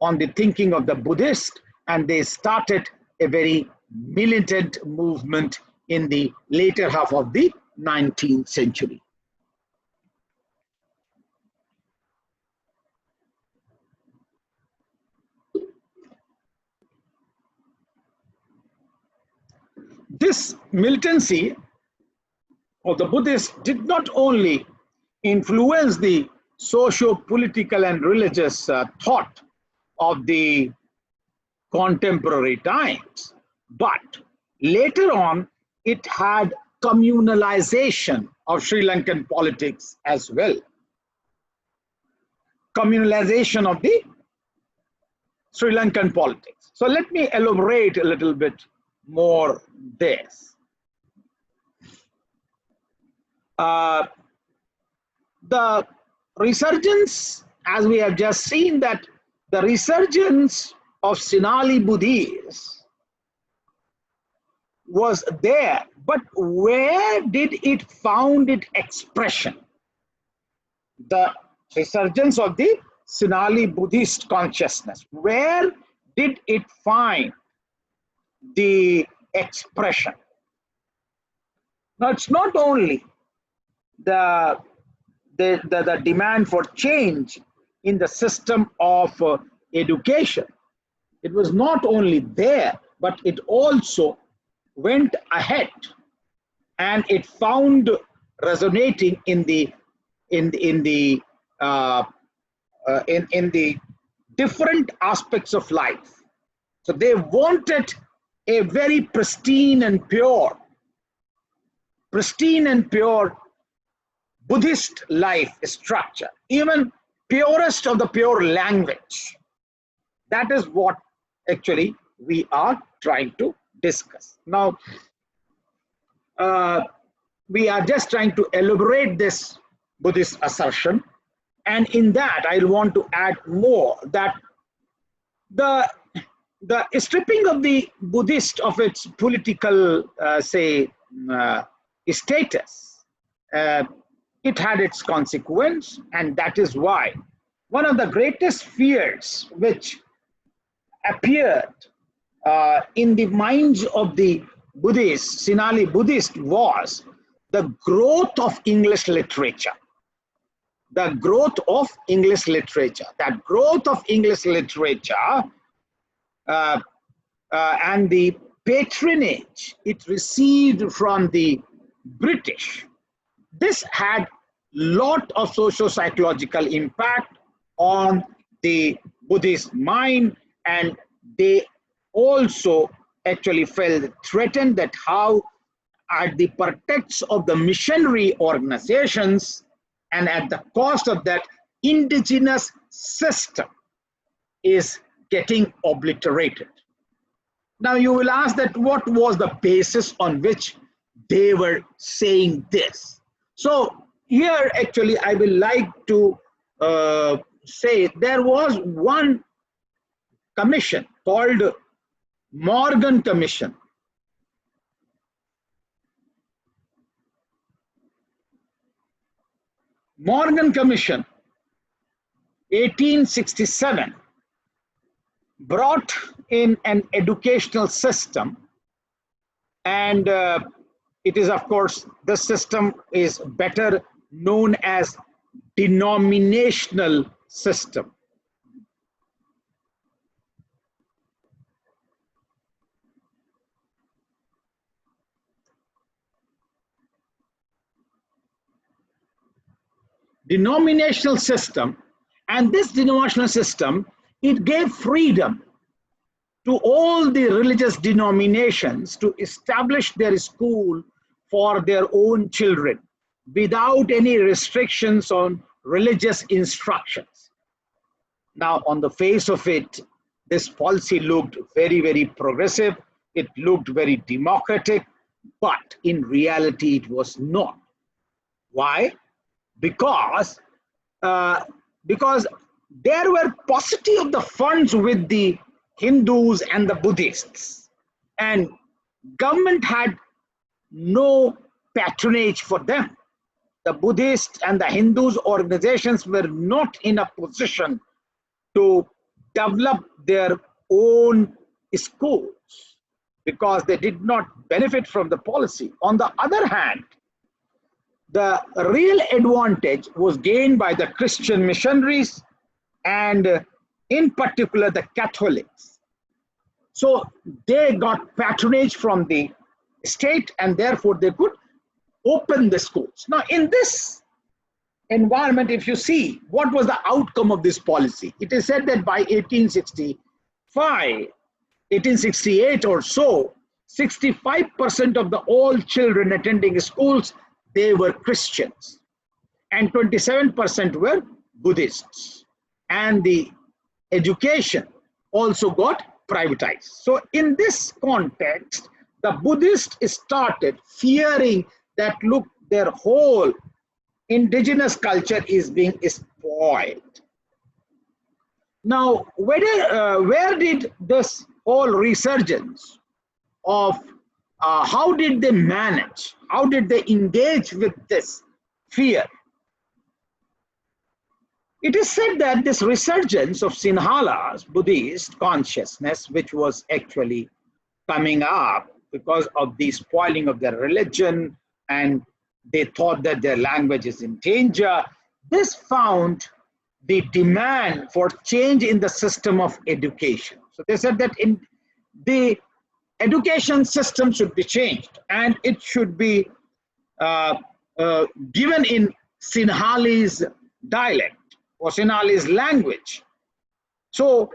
on the thinking of the Buddhists, and they started a very militant movement in the later half of the 19th century. this militancy of the Buddhists did not only influence the socio-political and religious thought of the contemporary times, but later on it had communalization of Sri Lankan politics as well. Communalization of the Sri Lankan politics. So let me elaborate a little bit more this. The resurgence, as we have just seen, that the resurgence of Sinhalese Buddhists was there, but where did it found its expression? The resurgence of the Sinhalese Buddhist consciousness, where did it find the expression? Now, it's not only the demand for change in the system of education. It was not only there, but it also went ahead, and it found resonating in the different aspects of life. So they wanted a very pristine and pure Buddhist life structure, even purest of the pure language. That is what actually we are trying to discuss. Now, we are just trying to elaborate this Buddhist assertion, and in that I want to add more that the stripping of the Buddhist of its political, status, it had its consequence, and that is why one of the greatest fears which appeared in the minds of the Buddhists, Sinhalese Buddhists, was the growth of English literature. The growth of English literature. That growth of English literature and the patronage it received from the British. This had lot of socio-psychological impact on the Buddhist mind, and they also actually felt threatened that how at the pretext of the missionary organizations and at the cost of that, indigenous system is getting obliterated. Now you will ask that what was the basis on which they were saying this? So here actually I will like to say there was one commission called Morgan Commission. Morgan Commission, 1867, brought in an educational system, and it is, of course, this system is better known as denominational system. Denominational system, and this denominational system, it gave freedom to all the religious denominations to establish their school for their own children without any restrictions on religious instructions. Now, on the face of it, this policy looked very, very progressive. It looked very democratic, but in reality, it was not. Why? Because there were paucity of the funds with the Hindus and the Buddhists, and government had no patronage for them. The Buddhists and the Hindus organizations were not in a position to develop their own schools because they did not benefit from the policy. On the other hand, the real advantage was gained by the Christian missionaries and in particular the Catholics. So they got patronage from the state, and therefore they could open the schools. Now, in this environment, if you see what was the outcome of this policy, it is said that by 1865, 1868 or so, 65% of the all children attending schools, they were Christians, and 27% were Buddhists, and the education also got privatized. So in this context, the Buddhists started fearing that, look, their whole indigenous culture is being spoiled. Now, where did this whole resurgence of how did they manage? How did they engage with this fear? It is said that this resurgence of Sinhala's Buddhist consciousness, which was actually coming up because of the spoiling of their religion, and they thought that their language is in danger, this found the demand for change in the system of education. So they said that in the education system should be changed, and it should be given in Sinhalese dialect or Sinhalese language. So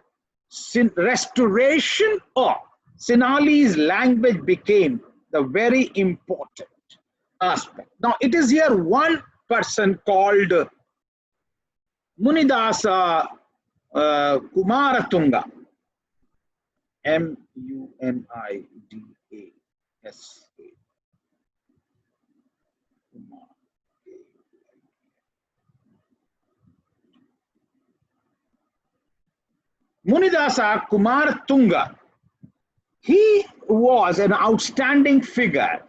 restoration of Sinhalese language became the very important aspect. Now, it is here one person called Munidasa Kumaratunga, Munidasa. Munidasa Kumaratunga, he was an outstanding figure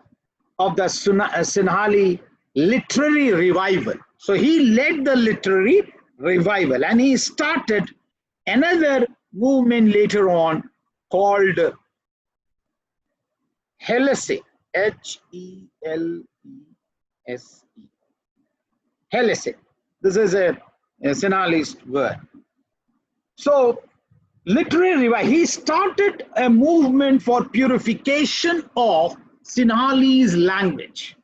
of the Sinhali literary revival. So he led the literary revival, and he started another movement later on called Helese, H-E-L-E-S-E. Helese. This is a Sinhalese word. So literary revival, he started a movement for purification of Sinhalese language,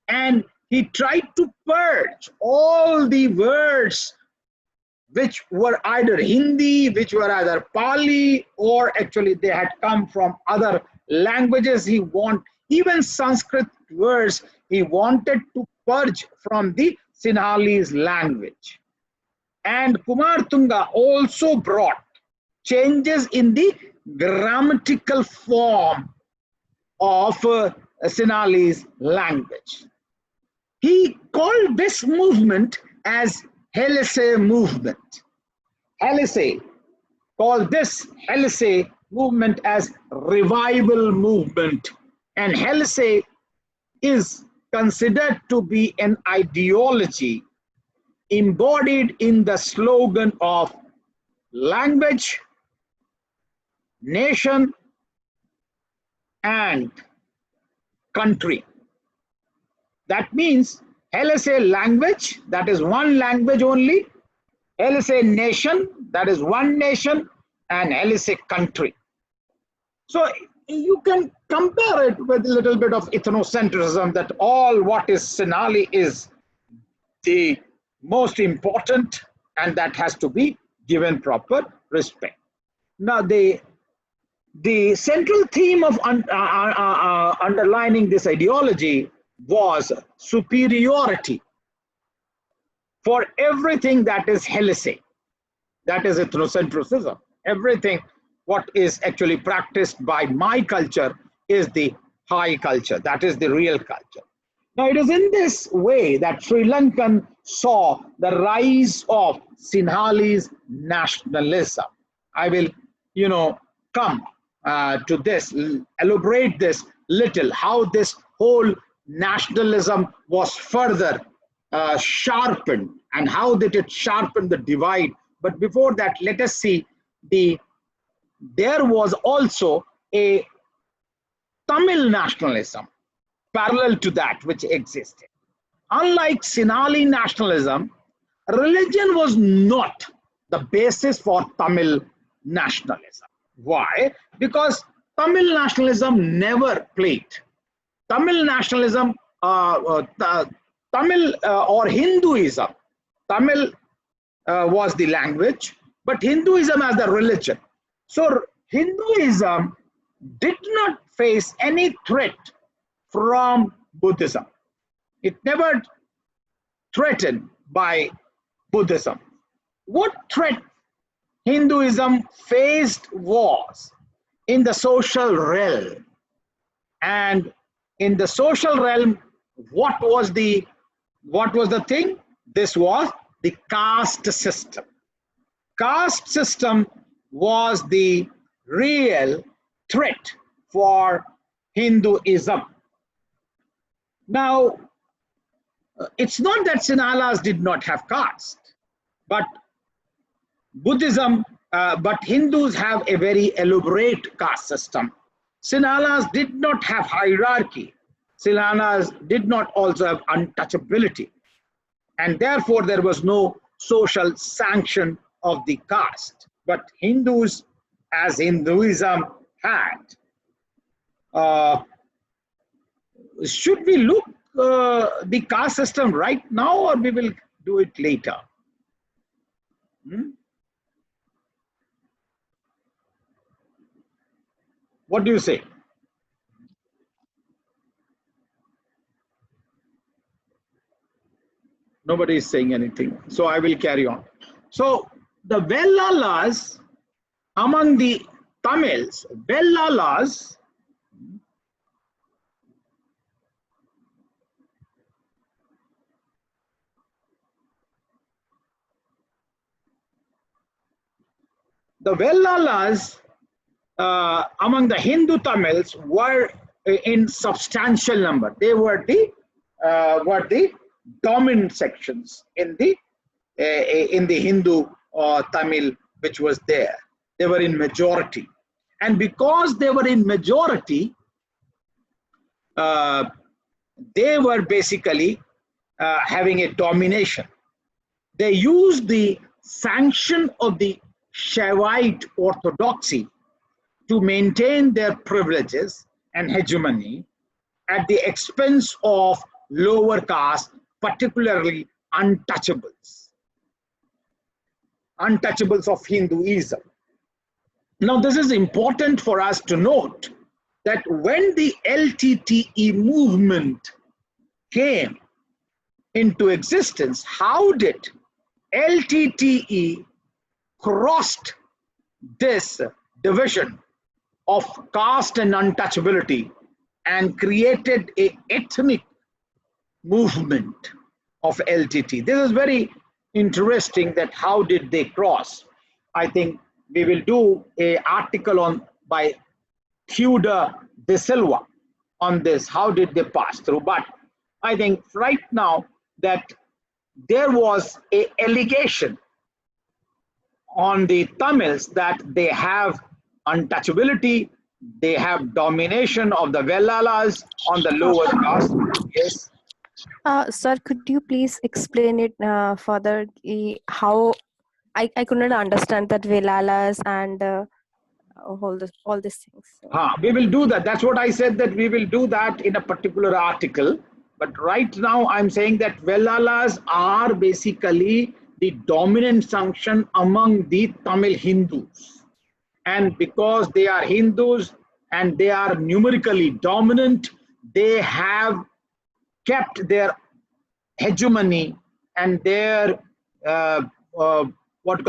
and he tried to purge all the words which were either Hindi, which were either Pali, or actually they had come from other languages. He wanted, even Sanskrit words, he wanted to purge from the Sinhalese language. And Kumartunga also brought changes in the grammatical form of Sinhalese language. He called this movement as Helese movement. Helese called this Helese movement as revival movement. And Helese is considered to be an ideology embodied in the slogan of language, nation, and country. That means Helese language, that is one language only, Helese nation, that is one nation, and Helese country. So you can compare it with a little bit of ethnocentrism, that all what is Sinhali is the most important, and that has to be given proper respect. Now, the central theme of underlining this ideology was superiority for everything that is Helese, that is ethnocentrism. Everything what is actually practiced by my culture is the high culture, that is the real culture. Now, it is in this way that Sri Lankan saw the rise of Sinhalese nationalism. I will, come to this, elaborate this little, how this whole nationalism was further sharpened, and how did it sharpen the divide. But before that, let us see there was also a Tamil nationalism parallel to that which existed. Unlike Sinhali nationalism, religion was not the basis for Tamil nationalism. Why? Because Tamil nationalism never played Tamil nationalism, Tamil or Hinduism. Tamil was the language, but Hinduism as the religion. So Hinduism did not face any threat from Buddhism. It never threatened by Buddhism. What threat Hinduism faced was in the social realm. And in the social realm, what was the thing? This was the caste system. Caste system was the real threat for Hinduism. Now, it's not that Sinhalas did not have caste, but Buddhism, but Hindus have a very elaborate caste system. Sinhalas did not have hierarchy. Sinhalas did not also have untouchability. And therefore, there was no social sanction of the caste. But Hindus, as Hinduism had. Should we look the caste system right now, or we will do it later? What do you say? Nobody is saying anything, so I will carry on. So the Vellalas among the Tamils, Vellalas among the Hindu Tamils were in substantial number. They were the dominant sections in the Hindu Tamil which was there. They were in majority, and because they were in majority, they were basically having a domination. They used the sanction of the Shaivite orthodoxy to maintain their privileges and hegemony at the expense of lower caste, particularly untouchables of Hinduism. Now, this is important for us to note that when the LTTE movement came into existence, how did LTTE crossed this division of caste and untouchability and created an ethnic movement of LTT? This is very interesting, that how did they cross. I think we will do an article by Tudor de Silva on this, how did they pass through. But I think right now that there was an allegation on the Tamils that they have untouchability, they have domination of the Vellalas on the lower caste. Yes. Sir, could you please explain it further? How I could not understand that Vellalas and all these things. We will do that. That's what I said, that we will do that in a particular article. But right now I'm saying that Vellalas are basically the dominant sanction among the Tamil Hindus. And because they are Hindus and they are numerically dominant, they have kept their hegemony and their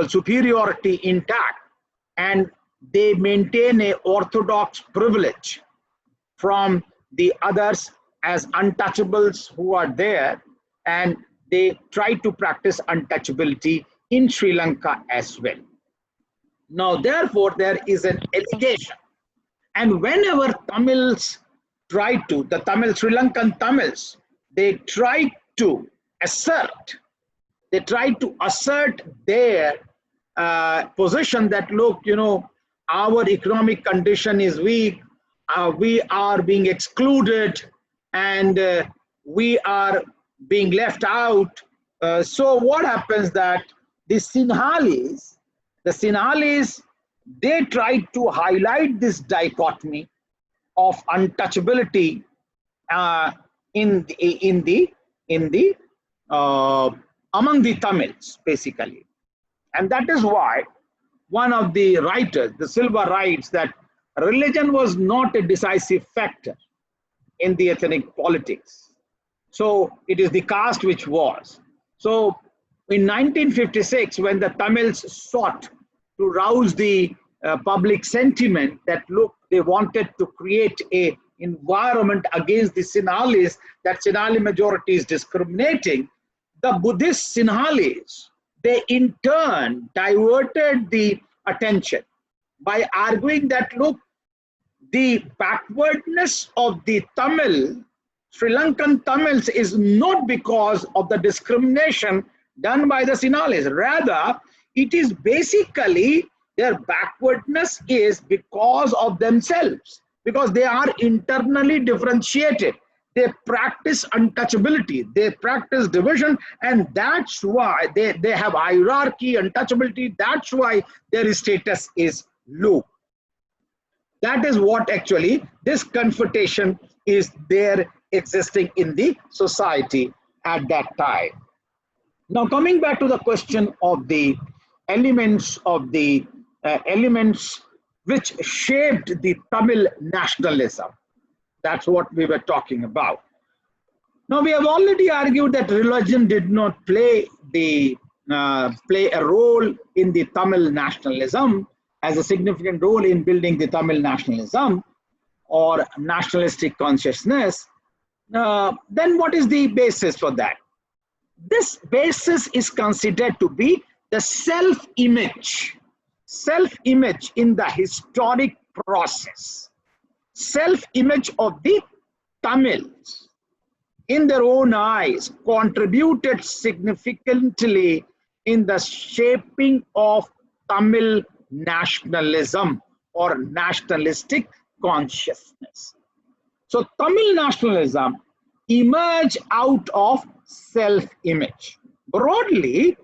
superiority intact, and they maintain a orthodox privilege from the others as untouchables who are there, and they try to practice untouchability in Sri Lanka as well. Now, therefore, there is an allegation, and whenever Tamils try to, the Sri Lankan Tamils, they try to assert their position that, look, our economic condition is weak, we are being excluded, and we are being left out. So what happens that the Sinhalese, they try to highlight this dichotomy of untouchability in the among the Tamils, basically. And that is why one of the writers, the Silva, writes that religion was not a decisive factor in the ethnic politics. So it is the caste which was. So in 1956, when the Tamils sought to rouse the public sentiment that, look, they wanted to create a environment against the Sinhalese, that Sinhali majority is discriminating, the Buddhist Sinhalese, they in turn diverted the attention by arguing that, look, the backwardness of the Tamil, Sri Lankan Tamils, is not because of the discrimination done by the Sinhalese. Rather, it is basically their backwardness is because of themselves, because they are internally differentiated. They practice untouchability, they practice division, and that's why they have hierarchy, untouchability. That's why their status is low. That is what actually this confrontation is there existing in the society at that time. Now, coming back to the question of the elements which shaped the Tamil nationalism. That's what we were talking about. Now, we have already argued that religion did not play a role in the Tamil nationalism, as a significant role in building the Tamil nationalism or nationalistic consciousness. Then what is the basis for that? This basis is considered to be the self-image in the historic process, self-image of the Tamils in their own eyes contributed significantly in the shaping of Tamil nationalism or nationalistic consciousness. So Tamil nationalism emerged out of self-image. Broadly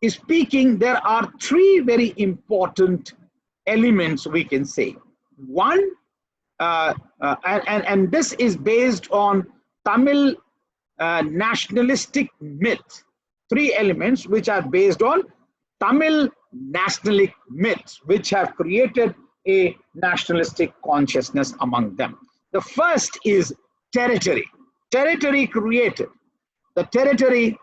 speaking, there are three very important elements we can say. One, and this is based on Tamil nationalistic myth. Three elements which are based on Tamil nationalistic myths, which have created a nationalistic consciousness among them. The first is territory. Territory created. The territory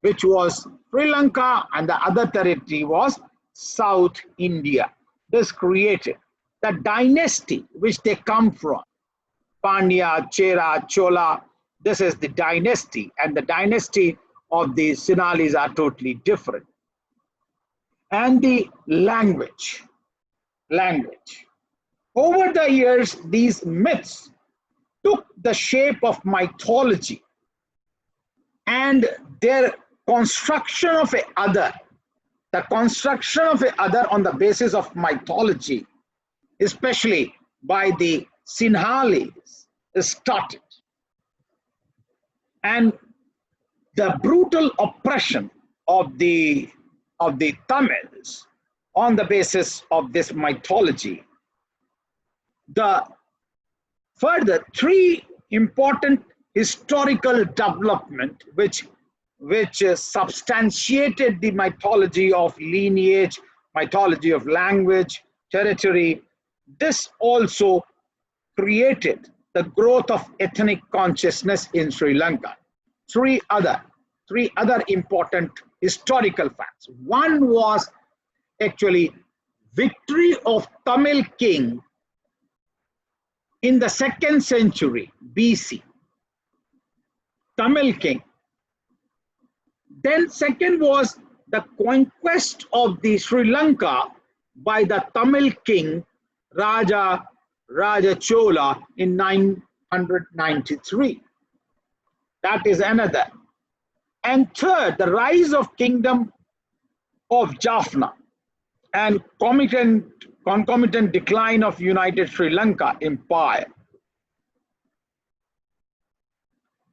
which was Sri Lanka, and the other territory was South India. This created the dynasty which they come from. Pandya, Chera, Chola, this is the dynasty, and the dynasty of the Sinhalese are totally different. And the language. Over the years, these myths took the shape of mythology, and their construction of a other, the construction of a other on the basis of mythology, especially by the Sinhalese, started. And the brutal oppression of the Tamils on the basis of this mythology. The further three important historical development which substantiated the mythology of lineage, mythology of language, territory. This also created the growth of ethnic consciousness in Sri Lanka. Three other important historical facts. One was actually victory of Tamil king in the 2nd century BC. Tamil king. Then second was the conquest of the Sri Lanka by the Tamil king Raja Chola in 993. That is another. And third, the rise of kingdom of Jaffna and concomitant decline of United Sri Lanka Empire.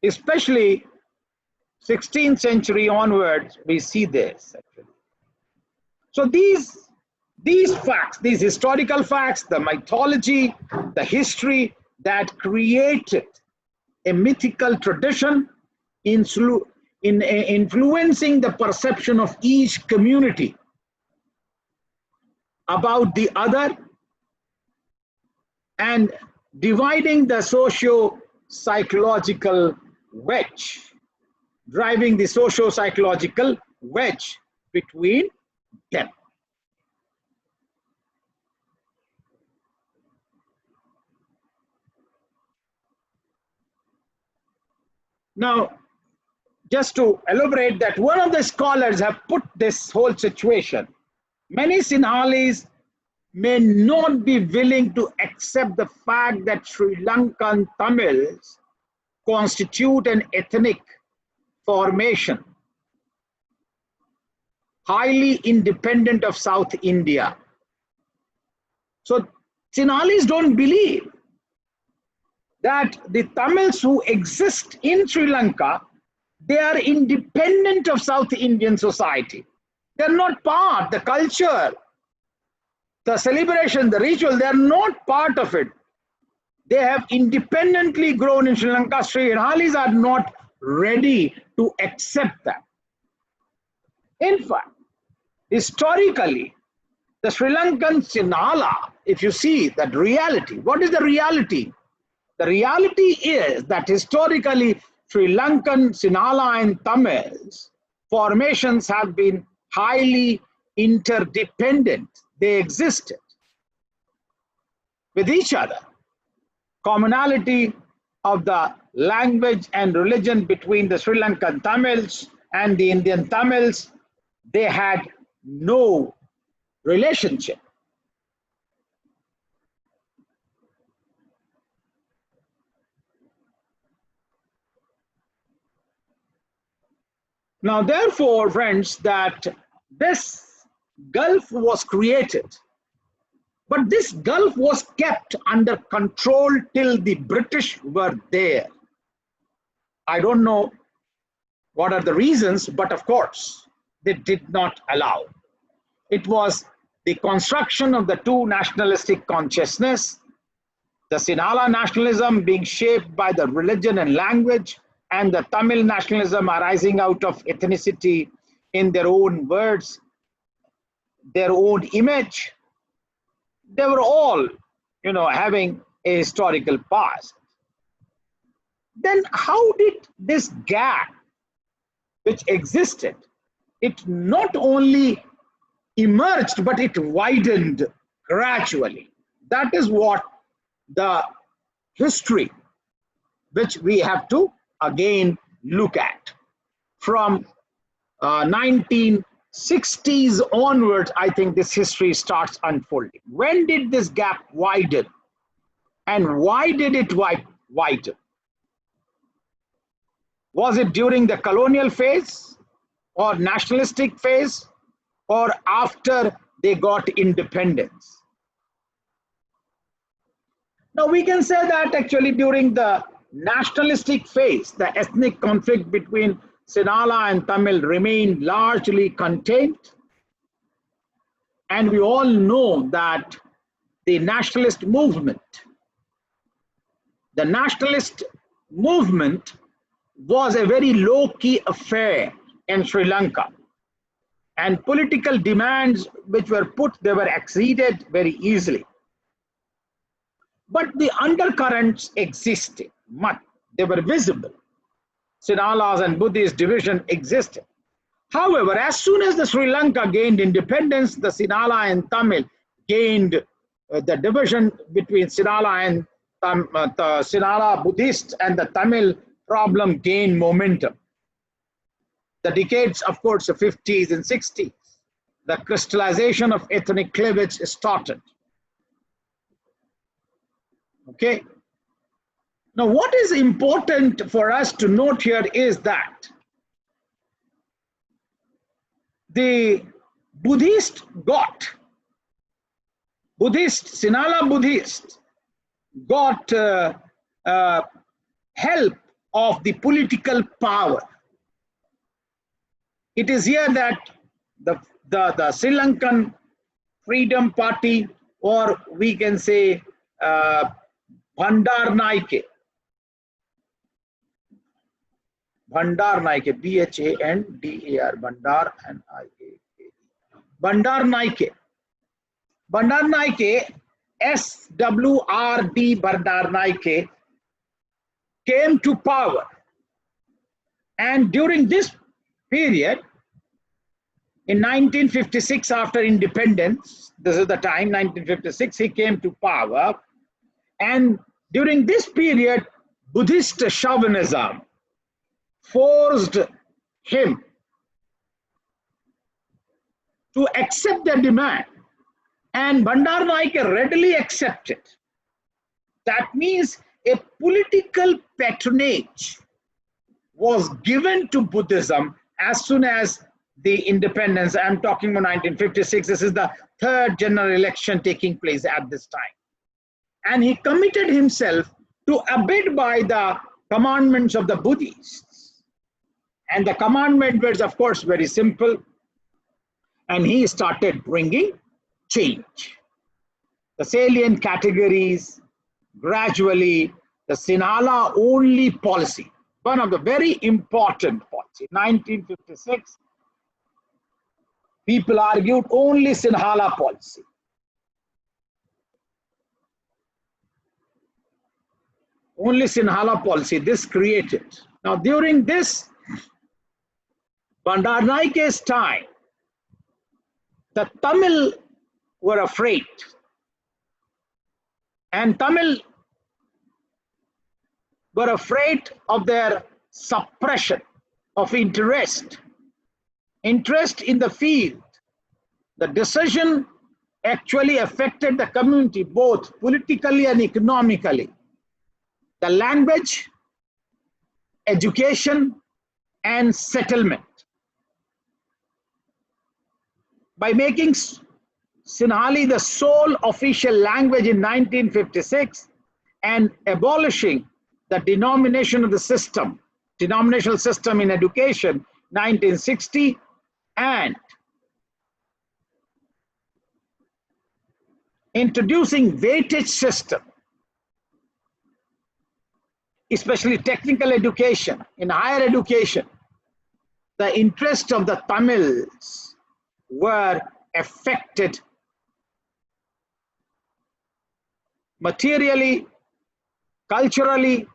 Especially 16th century onwards, we see this actually. So these facts, these historical facts, the mythology, the history that created a mythical tradition influencing the perception of each community about the other and dividing the socio-psychological wedge, driving the socio-psychological wedge between them. Now, just to elaborate that, one of the scholars have put this whole situation. Many Sinhalese may not be willing to accept the fact that Sri Lankan Tamils constitute an ethnic formation highly independent of South India. So Sinhalese don't believe that the Tamils who exist in Sri Lanka, they are independent of South Indian society. They're not part, the culture, the celebration, the ritual, they're not part of it. They have independently grown in Sri Lanka. Sinhalese are not ready to accept that. In fact, historically, the Sri Lankan Sinhala, if you see that reality, what is the reality? The reality is that historically, Sri Lankan Sinhala and Tamils formations have been highly interdependent. They existed with each other. Commonality of the language and religion between the Sri Lankan Tamils and the Indian Tamils, they had no relationship. Now, therefore, friends, that this gulf was created, but this gulf was kept under control till the British were there. I don't know what are the reasons, but of course, they did not allow. It was the construction of the two nationalistic consciousness, the Sinhala nationalism being shaped by the religion and language, and the Tamil nationalism arising out of ethnicity in their own words, their own image. They were all, having a historical past. Then how did this gap which existed, it not only emerged, but it widened gradually. That is what the history which we have to again look at. From 1960s onwards, I think this history starts unfolding. When did this gap widen? And why did it widen? Was it during the colonial phase or nationalistic phase or after they got independence? Now we can say that actually during the nationalistic phase, the ethnic conflict between Sinhala and Tamil remained largely contained. And we all know that the nationalist movement was a very low-key affair in Sri Lanka. And political demands which were put, they were acceded very easily. But the undercurrents existed, they were visible. Sinhalas and Buddhist division existed. However, as soon as the Sri Lanka gained independence, the Sinhala and Tamil gained the division between Sinhala and the Sinhala Buddhist and the Tamil problem gained momentum. The decades, of course, the 50s and 60s, the crystallization of ethnic cleavage started. Okay. Now, what is important for us to note here is that the Sinhala Buddhist got help of the political power. It is here that the Sri Lankan Freedom Party, or we can say Bandar Naike, Bhandar Naike, Bhandar, Bhandar and I-A-K-E. Bhandar Naike. Bhandar Naike, SWRD Bhandar Naike, came to power. And during this period, in 1956, after independence, this is the time, 1956, he came to power. And during this period, Buddhist chauvinism forced him to accept their demand. And Bhandar Naike readily accepted. That means a political patronage was given to Buddhism as soon as the independence. I'm talking about 1956. This is the third general election taking place at this time. And he committed himself to abide by the commandments of the Buddhists. And the commandment was, of course, very simple. And he started bringing change. The salient categories, gradually, the Sinhala only policy, one of the very important policy. 1956, people argued only Sinhala policy. Only Sinhala policy, this created. Now during this, Bhandar Naike's time, the Tamil were afraid. And Tamil were afraid of their suppression of interest in the field. The decision actually affected the community both politically and economically. The language, education, and settlement. By making Sinhali the sole official language in 1956 and abolishing the denominational system in education 1960, and introducing weightage system, especially technical education, in higher education, the interest of the Tamils were affected materially, culturally,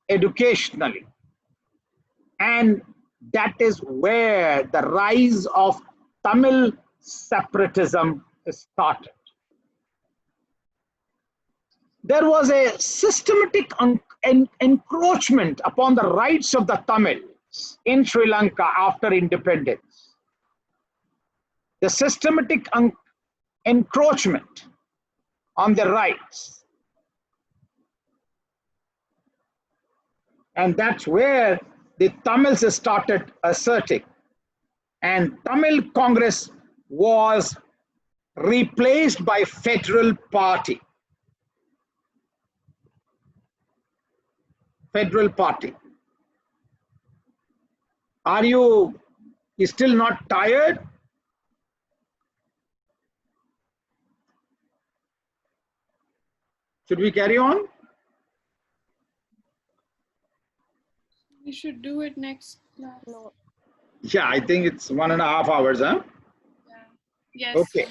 educationally. And that is where the rise of Tamil separatism started. There was a systematic encroachment upon the rights of the Tamils in Sri Lanka after independence. The systematic encroachment on their rights. And that's where the Tamils started asserting. And Tamil Congress was replaced by Federal Party. Federal Party. Are you still not tired? Should we carry on? We should do it next class. No. Yeah, I think it's 1.5 hours, huh? Yeah. Yes. Okay.